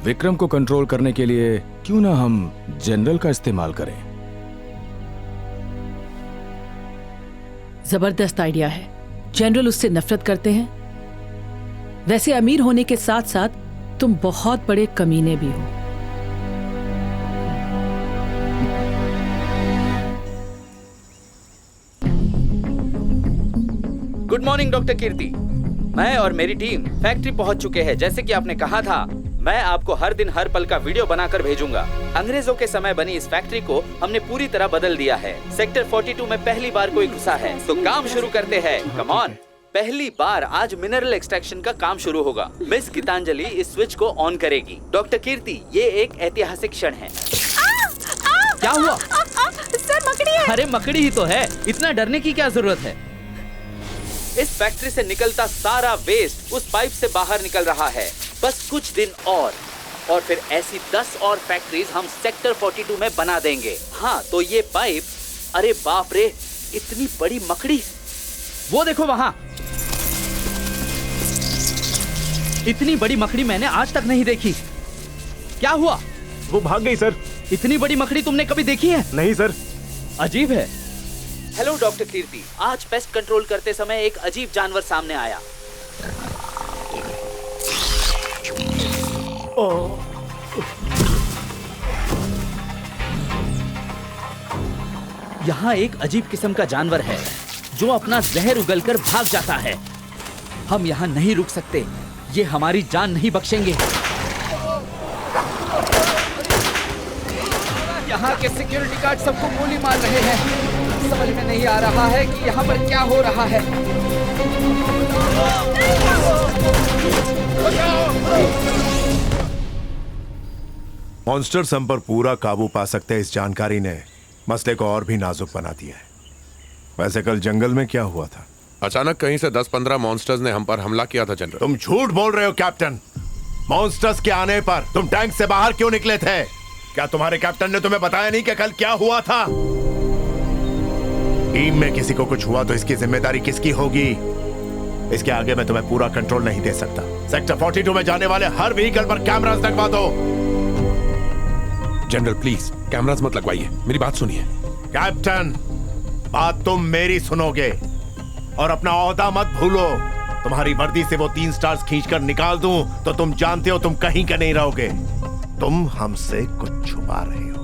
विक्रम को कंट्रोल करने के लिए क्यों ना हम जनरल का इस्तेमाल करें? जबरदस्त आइडिया है। जनरल उससे नफरत करते हैं। वैसे अमीर होने के साथ साथ तुम बहुत बड़े कमीने भी हो। गुड मॉर्निंग डॉक्टर कीर्ति। मैं और मेरी टीम फैक्ट्री पहुंच चुके हैं। जैसे कि आपने कहा था, मैं आपको हर दिन हर पल का वीडियो बनाकर भेजूंगा। अंग्रेजों के समय बनी इस फैक्ट्री को हमने पूरी तरह बदल दिया है। सेक्टर 42 में पहली बार कोई घुसा है, तो काम शुरू करते हैं। Come on. पहली बार आज मिनरल एक्सट्रैक्शन का काम शुरू होगा। मिस गीतांजलि इस स्विच को ऑन करेगी। डॉक्टर कीर्ति, ये एक ऐतिहासिक क्षण है। क्या हुआ? सर मकड़ी है। अरे मकड़ी ही तो है, इतना डरने की क्या जरूरत है? इस फैक्ट्री से निकलता सारा वेस्ट उस पाइप से बाहर निकल रहा है। बस कुछ दिन और फिर ऐसी 10 और फैक्ट्रीज हम सेक्टर 42 में बना देंगे। हाँ, तो ये पाइप, अरे बाप रे, इतनी बड़ी मकड़ी, वो देखो वहां। इतनी बड़ी मकड़ी मैंने आज तक नहीं देखी। क्या हुआ? वो भाग गई सर। इतनी बड़ी मकड़ी तुमने कभी देखी है? नहीं सर। अजीब है। हेलो डॉक्टर कीर्ति, आज पेस्ट कंट्रोल करते समय एक अजीब जानवर सामने आया। यहाँ एक अजीब किस्म का जानवर है जो अपना जहर उगलकर भाग जाता है। हम यहाँ नहीं रुक सकते, ये हमारी जान नहीं बख्शेंगे। यहाँ के सिक्योरिटी गार्ड सबको गोली मार रहे हैं। समझ में नहीं आ रहा है कि यहाँ पर क्या हो रहा है। मॉन्स्टर्स हम पर पूरा काबू पा सकते हैं, इस जानकारी ने मसले को और भी नाजुक बना दिया है। वैसे कल जंगल में क्या हुआ था? अचानक कहीं से 10-15 मॉन्स्टर्स ने हम पर हमला किया था जनरल। तुम झूठ बोल रहे हो कैप्टन। मॉन्स्टर्स के आने पर तुम टैंक से बाहर क्यों निकले थे? क्या तुम्हारे कैप्टन ने तुम्हें बताया नहीं कि कल क्या हुआ था? टीम में किसी को कुछ हुआ तो इसकी जिम्मेदारी किसकी होगी? इसके आगे मैं तुम्हें पूरा कंट्रोल नहीं दे सकता। सेक्टर 42 में जाने वाले हर व्हीकल पर कैमरास लगवा दो। जनरल प्लीज कैमरास मत लगवाइए, मेरी बात सुनिए। कैप्टन, बात तुम मेरी सुनोगे और अपना ओहदा मत भूलो। तुम्हारी वर्दी से वो 3 स्टार्स खींचकर निकाल दूं तो तुम जानते हो तुम कहीं का नहीं रहोगे। तुम हमसे कुछ छुपा रहे हो।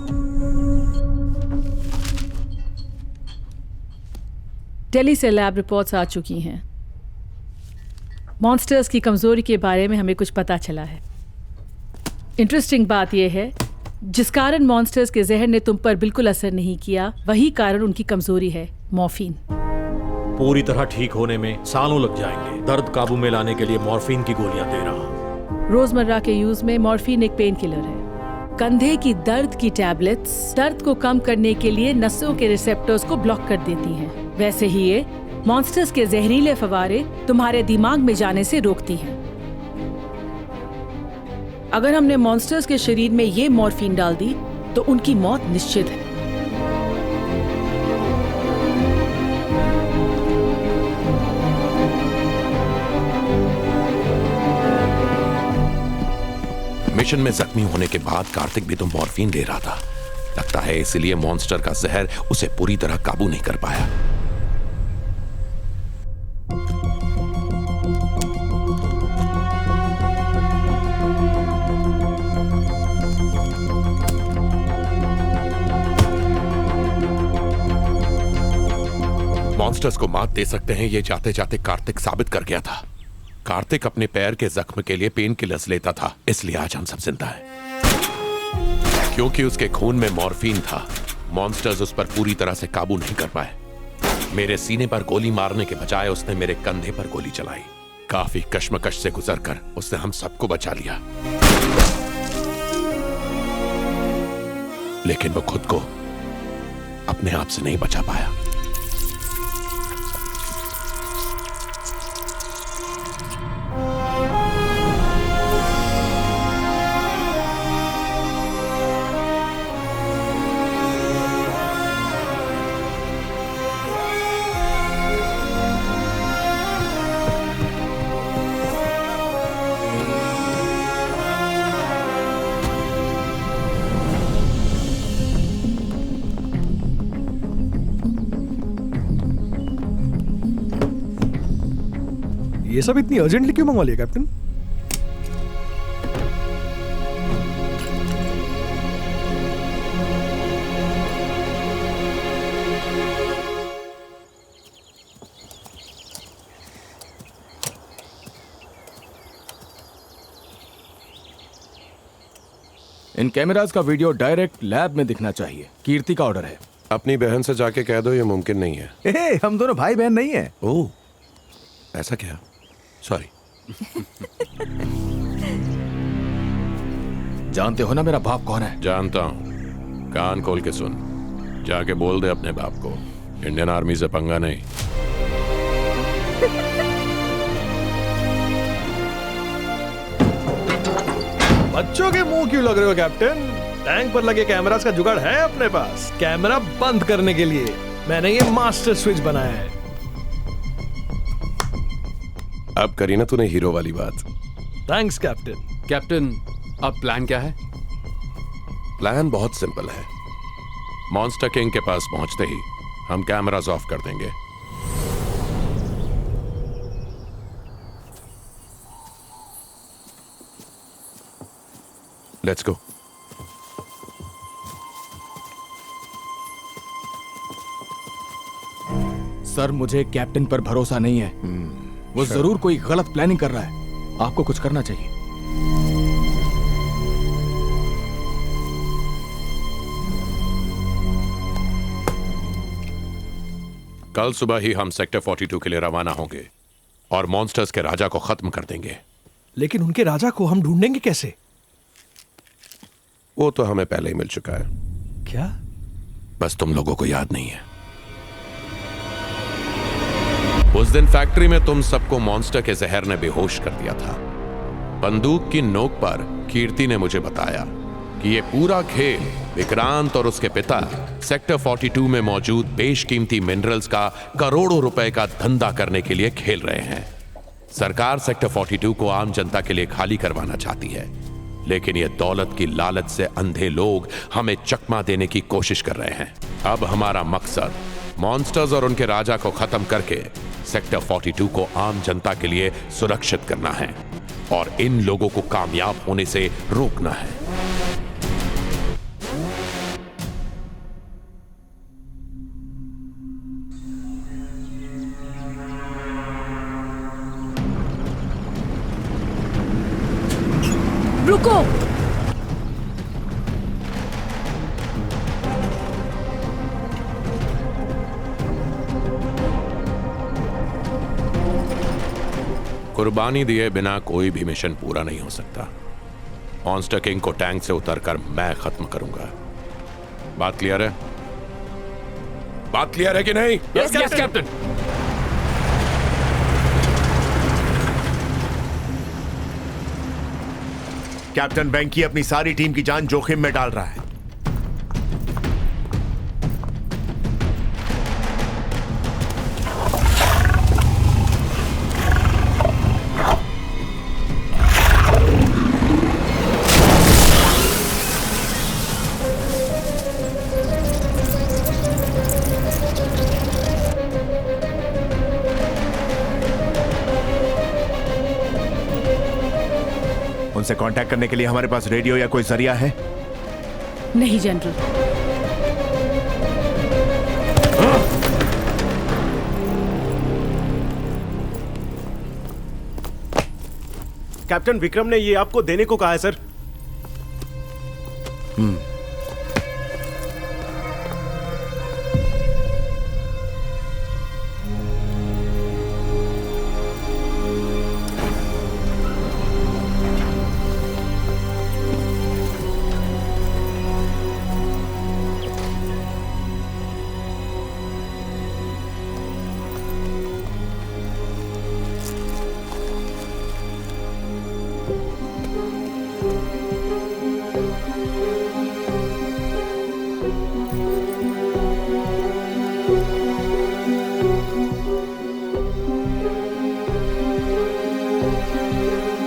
दिल्ली से लैब रिपोर्ट्स आ चुकी हैं। मॉन्स्टर्स की कमजोरी के बारे में हमें कुछ पता चला है। इंटरेस्टिंग बात यह है, जिस कारण मॉन्स्टर्स के जहर ने तुम पर बिल्कुल असर नहीं किया, वही कारण उनकी कमजोरी है, मॉर्फिन। पूरी तरह ठीक होने में सालों लग जाएंगे। दर्द काबू में लाने के लिए मॉर्फिन की गोलियां दे रहा हूं। रोजमर्रा के यूज में मॉर्फिन एक पेन किलर है। कंधे की दर्द की टैबलेट्स दर्द को कम करने के लिए नसों के रिसेप्टर्स को ब्लॉक कर देती हैं। वैसे ही ये मॉन्स्टर्स के जहरीले फवारे तुम्हारे दिमाग में जाने से रोकती हैं। अगर हमने मॉन्स्टर्स के शरीर में ये मॉर्फिन डाल दी तो उनकी मौत निश्चित है। मिशन में जख्मी होने के बाद कार्तिक भी तो मॉर्फिन ले रहा था। लगता है इसलिए मॉन्स्टर का जहर उसे पूरी तरह काबू नहीं कर पाया। मॉन्स्टर्स को मात दे सकते हैं, ये जाते जाते कार्तिक साबित कर गया था। कार्तिक अपने पैर के जख्म के लिए पेन किलर्स लेता था, इसलिए आज हम सब जिंदा हैं। क्योंकि उसके खून में मॉर्फिन था, मॉन्स्टर्स उस पर पूरी तरह से काबू नहीं कर पाए। मेरे सीने पर गोली मारने के बजाय उसने मेरे कंधे पर गोली चलाई। काफी कश्मकश से गुजरकर उसने हम सबको बचा लिया, लेकिन वो खुद को अपने आप से नहीं बचा पाया। ये सब इतनी अर्जेंटली क्यों मंगवा लिया कैप्टन? इन कैमरास का वीडियो डायरेक्ट लैब में दिखना चाहिए। कीर्ति का ऑर्डर है। अपनी बहन से जाके कह दो ये मुमकिन नहीं है। हम दोनों भाई बहन नहीं है। ओह, ऐसा क्या? सॉरी। जानते हो ना मेरा बाप कौन है? जानता हूं, कान खोल के सुन। जाके बोल दे अपने बाप को इंडियन आर्मी से पंगा नहीं। बच्चों के मुंह क्यों लग रहे हो कैप्टन? टैंक पर लगे कैमरास का जुगाड़ है अपने पास, कैमरा बंद करने के लिए। मैंने ये मास्टर स्विच बनाया है। अब करी ना तूने हीरो वाली बात। Thanks captain. कैप्टन, अब प्लान क्या है? प्लान बहुत सिंपल है। मॉन्स्टर किंग के पास पहुंचते ही हम कैमरास ऑफ कर देंगे। Let's go. सर, मुझे कैप्टन पर भरोसा नहीं है। वो जरूर कोई गलत प्लानिंग कर रहा है। आपको कुछ करना चाहिए। कल सुबह ही हम सेक्टर 42 के लिए रवाना होंगे और मॉन्स्टर्स के राजा को खत्म कर देंगे। लेकिन उनके राजा को हम ढूंढेंगे कैसे? वो तो हमें पहले ही मिल चुका है। क्या? बस तुम लोगों को याद नहीं है। उस दिन फैक्ट्री में तुम सबको मॉन्स्टर के जहर ने बेहोश कर दिया था। बंदूक की नोक पर कीर्ति ने मुझे बताया कि ये पूरा खेल विक्रांत और उसके पिता सेक्टर 42 में मौजूद बेशकीमती मिनरल्स का करोड़ों रुपए का धंधा करने के लिए खेल रहे हैं। सरकार सेक्टर 42 को आम जनता के लिए खाली करवाना चाहती है, लेकिन ये दौलत की लालच से अंधे लोग हमें चकमा देने की कोशिश कर रहे हैं। अब हमारा मकसद मॉन्स्टर्स और उनके राजा को खत्म करके सेक्टर 42 को आम जनता के लिए सुरक्षित करना है और इन लोगों को कामयाब होने से रोकना है। रुको! कुर्बानी दिए बिना कोई भी मिशन पूरा नहीं हो सकता। मॉन्स्टर किंग को टैंक से उतरकर मैं खत्म करूंगा। बात क्लियर है? बात क्लियर है कि नहीं? Yes captain. कैप्टन बेंकी अपनी सारी टीम की जान जोखिम में डाल रहा है। उनसे कांटेक्ट करने के लिए हमारे पास रेडियो या कोई जरिया है? नहीं जनरल। कैप्टन विक्रम ने ये आपको देने को कहा है सर।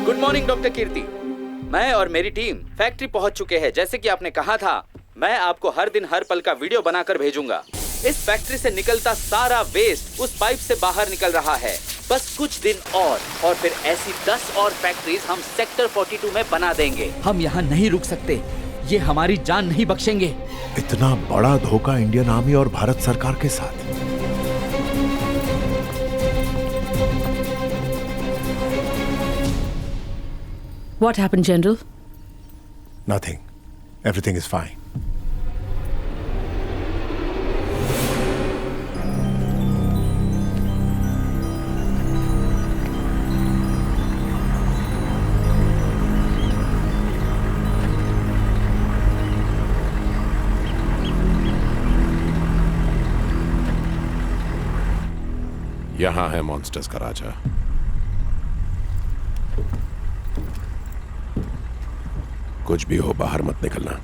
गुड मॉर्निंग डॉक्टर कीर्ति। मैं और मेरी टीम फैक्ट्री पहुंच चुके हैं। जैसे कि आपने कहा था, मैं आपको हर दिन हर पल का वीडियो बनाकर भेजूंगा। इस फैक्ट्री से निकलता सारा वेस्ट उस पाइप से बाहर निकल रहा है। बस कुछ दिन और फिर ऐसी 10 और फैक्ट्रीज हम सेक्टर 42 में बना देंगे। हम यहाँ नहीं रुक सकते, ये हमारी जान नहीं बख्शेंगे। इतना बड़ा धोखा इंडियन आर्मी और भारत सरकार के साथ। What happened, General? Nothing. Everything is fine. यहां है मॉन्स्टर्स का राजा। कुछ भी हो, बाहर मत निकलना।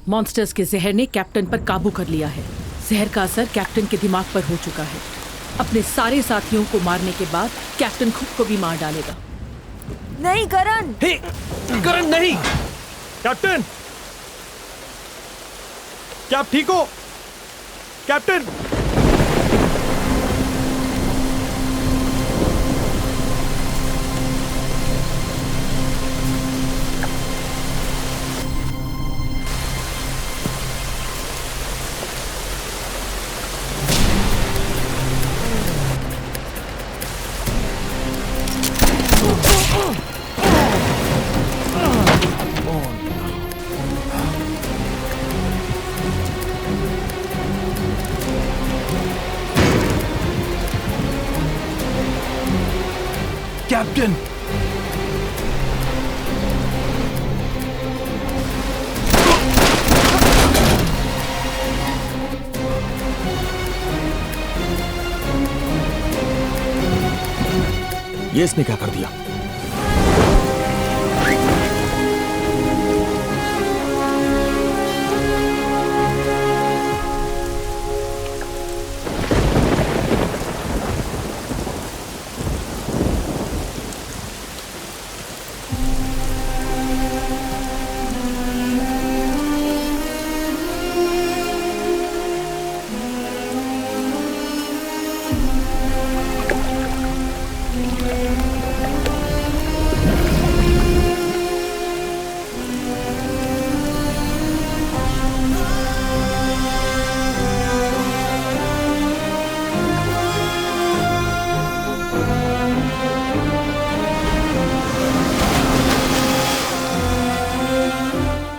मॉन्स्टर्स के जहर ने कैप्टन पर काबू कर लिया है। जहर का असर कैप्टन के दिमाग पर हो चुका है। अपने सारे साथियों को मारने के बाद कैप्टन खुद को भी मार डालेगा। नहीं करण। हे, करण नहीं। कैप्टन, क्या आप ठीक हो? कैप्टन। कैप्टन, ये इसने क्या कर दिया?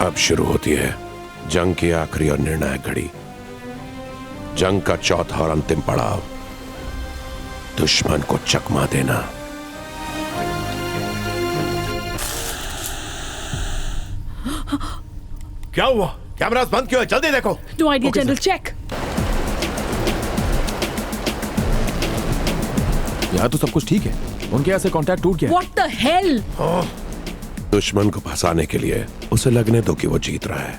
अब शुरू होती है जंग की आखिरी और निर्णायक घड़ी, जंग का चौथा और अंतिम पड़ाव, दुश्मन को चकमा देना। क्या हुआ? कैमरास बंद क्यों है? जल्दी देखो। No idea general, check. यहाँ तो सब कुछ ठीक है, उनके यहाँ से कांटेक्ट टूट गया। What the hell? दुश्मन को फंसाने के लिए उसे लगने दो कि वो जीत रहा है।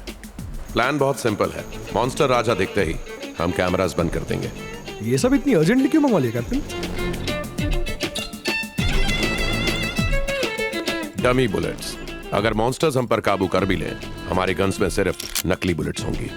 प्लान बहुत सिंपल है, मॉन्स्टर राजा दिखते ही हम कैमरास बंद कर देंगे। ये सब इतनी अर्जेंटली क्यों मंगवा लिया कैप्टन? Dummy bullets. अगर मॉन्स्टर्स हम पर काबू कर भी लें, हमारी गन्स में सिर्फ नकली बुलेट्स होंगी।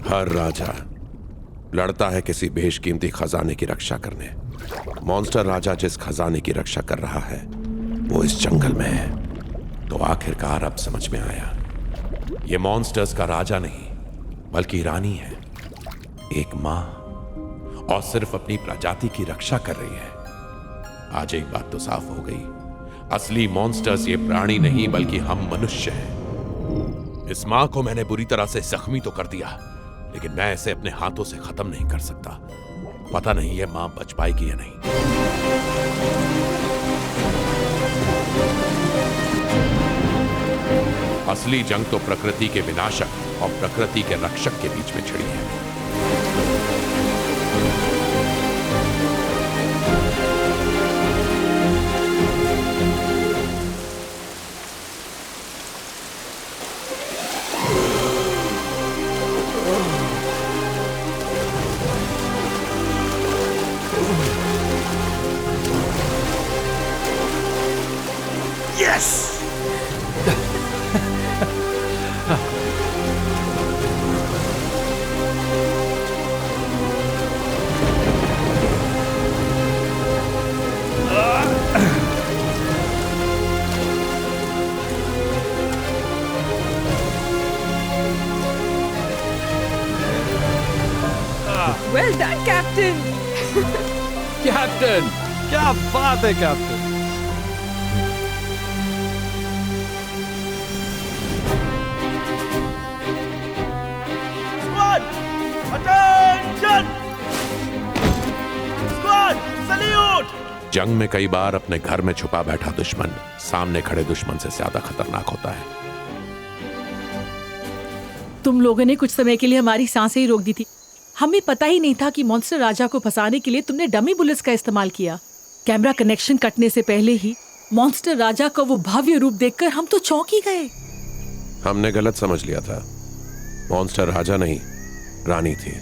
हर राजा लड़ता है किसी बेशकीमती खजाने की रक्षा करने। मॉन्स्टर राजा जिस खजाने की रक्षा कर रहा है वो इस जंगल में है। तो आखिरकार अब समझ में आया, ये मॉन्स्टर्स का राजा नहीं बल्कि रानी है, एक मां, और सिर्फ अपनी प्रजाति की रक्षा कर रही है। आज एक बात तो साफ हो गई, असली मॉन्स्टर्स ये प्राणी नहीं बल्कि हम मनुष्य हैं। इस मां को मैंने बुरी तरह से जख्मी तो कर दिया, लेकिन मैं इसे अपने हाथों से खत्म नहीं कर सकता। पता नहीं ये मां बच पाएगी या नहीं। असली जंग तो प्रकृति के विनाशक और प्रकृति के रक्षक के बीच में छिड़ी है। Well done captain. कैप्टन, क्या बात है captain. Squad attention, squad salute. जंग में कई बार अपने घर में छुपा बैठा दुश्मन सामने खड़े दुश्मन से ज्यादा खतरनाक होता है। तुम लोगों ने कुछ समय के लिए हमारी सांसें ही रोक दी थी। हमें पता ही नहीं था कि मॉन्स्टर राजा को फंसाने के लिए तुमने डमी बुलेट्स का इस्तेमाल किया। कैमरा कनेक्शन कटने से पहले ही मॉन्स्टर राजा का वो भव्य रूप देखकर हम तो चौंक ही गए। हमने गलत समझ लिया था। मॉन्स्टर राजा नहीं, रानी थी,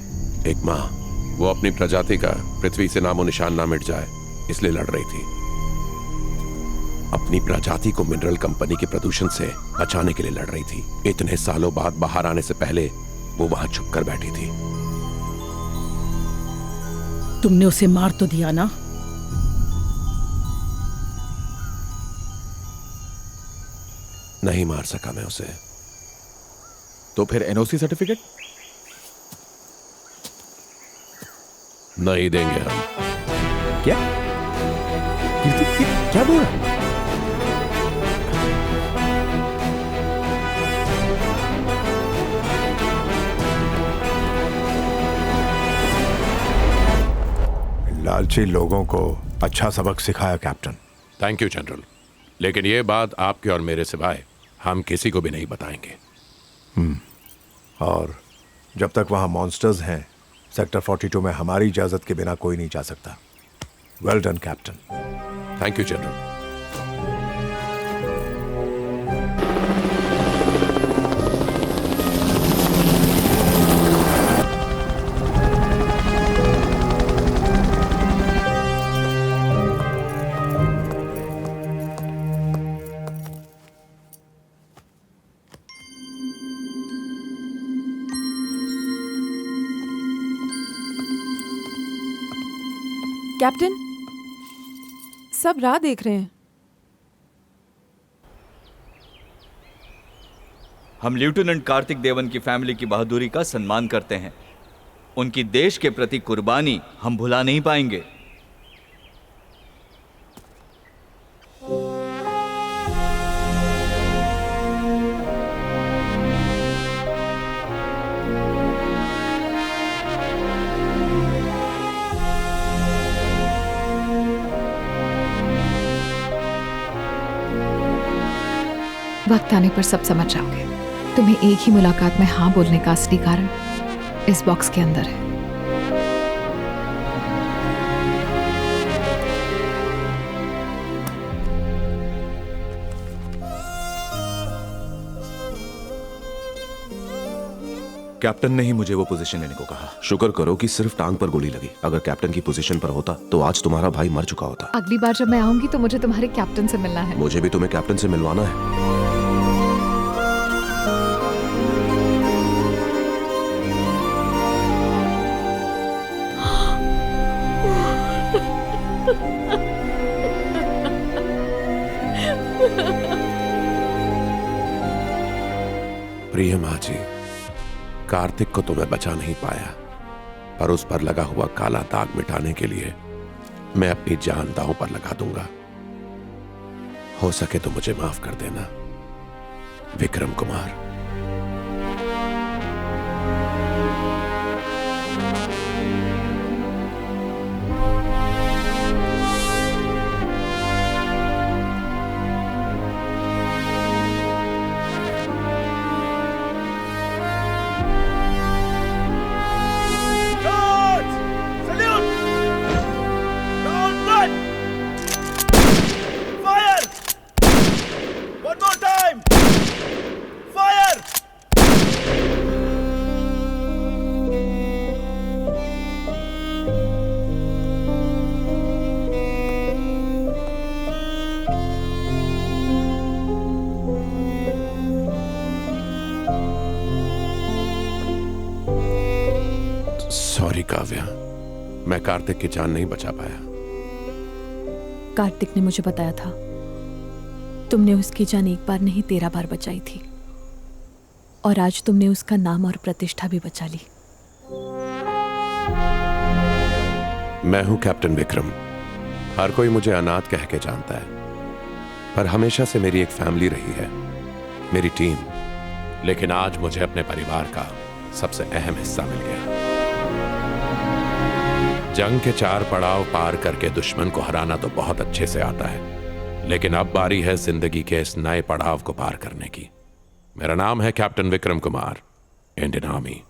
एक मां। वो अपनी प्रजाति का पृथ्वी से नामो निशान ना मिट जाए इसलिए लड़ रही थी। अपनी प्रजाति को मिनरल कंपनी के प्रदूषण से बचाने के लिए लड़ रही थी। इतने सालों बाद बाहर आने से पहले वो वहां छुपकर बैठी थी। तुमने उसे मार तो दिया ना? नहीं मार सका मैं उसे। तो फिर एनओसी सर्टिफिकेट नहीं देंगे हम। क्या क्या बोल रहा है? लालची लोगों को अच्छा सबक सिखाया कैप्टन। थैंक यू जनरल, लेकिन ये बात आपके और मेरे सिवाय हम किसी को भी नहीं बताएंगे। और जब तक वहां मॉन्स्टर्स हैं, सेक्टर 42 में हमारी इजाजत के बिना कोई नहीं जा सकता। Well done captain. Thank you general. Captain, सब राह देख रहे हैं। हम लेफ्टिनेंट कार्तिक देवन की फैमिली की बहादुरी का सम्मान करते हैं। उनकी देश के प्रति कुर्बानी हम भुला नहीं पाएंगे। वक्त आने पर सब समझ जाओगे। तुम्हें एक ही मुलाकात में हाँ बोलने का असली कारण इस बॉक्स के अंदर है। कैप्टन ने ही मुझे वो पोजीशन लेने को कहा। शुक्र करो कि सिर्फ टांग पर गोली लगी। अगर कैप्टन की पोजीशन पर होता तो आज तुम्हारा भाई मर चुका होता। अगली बार जब मैं आऊंगी तो मुझे तुम्हारे कैप्टन से मिलना है। मुझे भी तुम्हें कैप्टन से मिलवाना है। प्रिय माँ जी, कार्तिक को तो मैं बचा नहीं पाया, पर उस पर लगा हुआ काला दाग मिटाने के लिए मैं अपनी जान दांव पर लगा दूंगा। हो सके तो मुझे माफ कर देना, विक्रम कुमार। सॉरी काव्या, मैं कार्तिक की जान नहीं बचा पाया। कार्तिक ने मुझे बताया था, तुमने उसकी जान एक बार नहीं 13 बार बचाई थी, और आज तुमने उसका नाम और प्रतिष्ठा भी बचा ली। मैं हूं कैप्टन विक्रम। हर कोई मुझे अनाथ कह के जानता है, पर हमेशा से मेरी एक फैमिली रही है, मेरी टीम। लेकिन आज मुझे अपने परिवार का सबसे अहम हिस्सा मिल गया। जंग के 4 पड़ाव पार करके दुश्मन को हराना तो बहुत अच्छे से आता है, लेकिन अब बारी है जिंदगी के इस नए पड़ाव को पार करने की। मेरा नाम है captain Vikram Kumar, Indian army.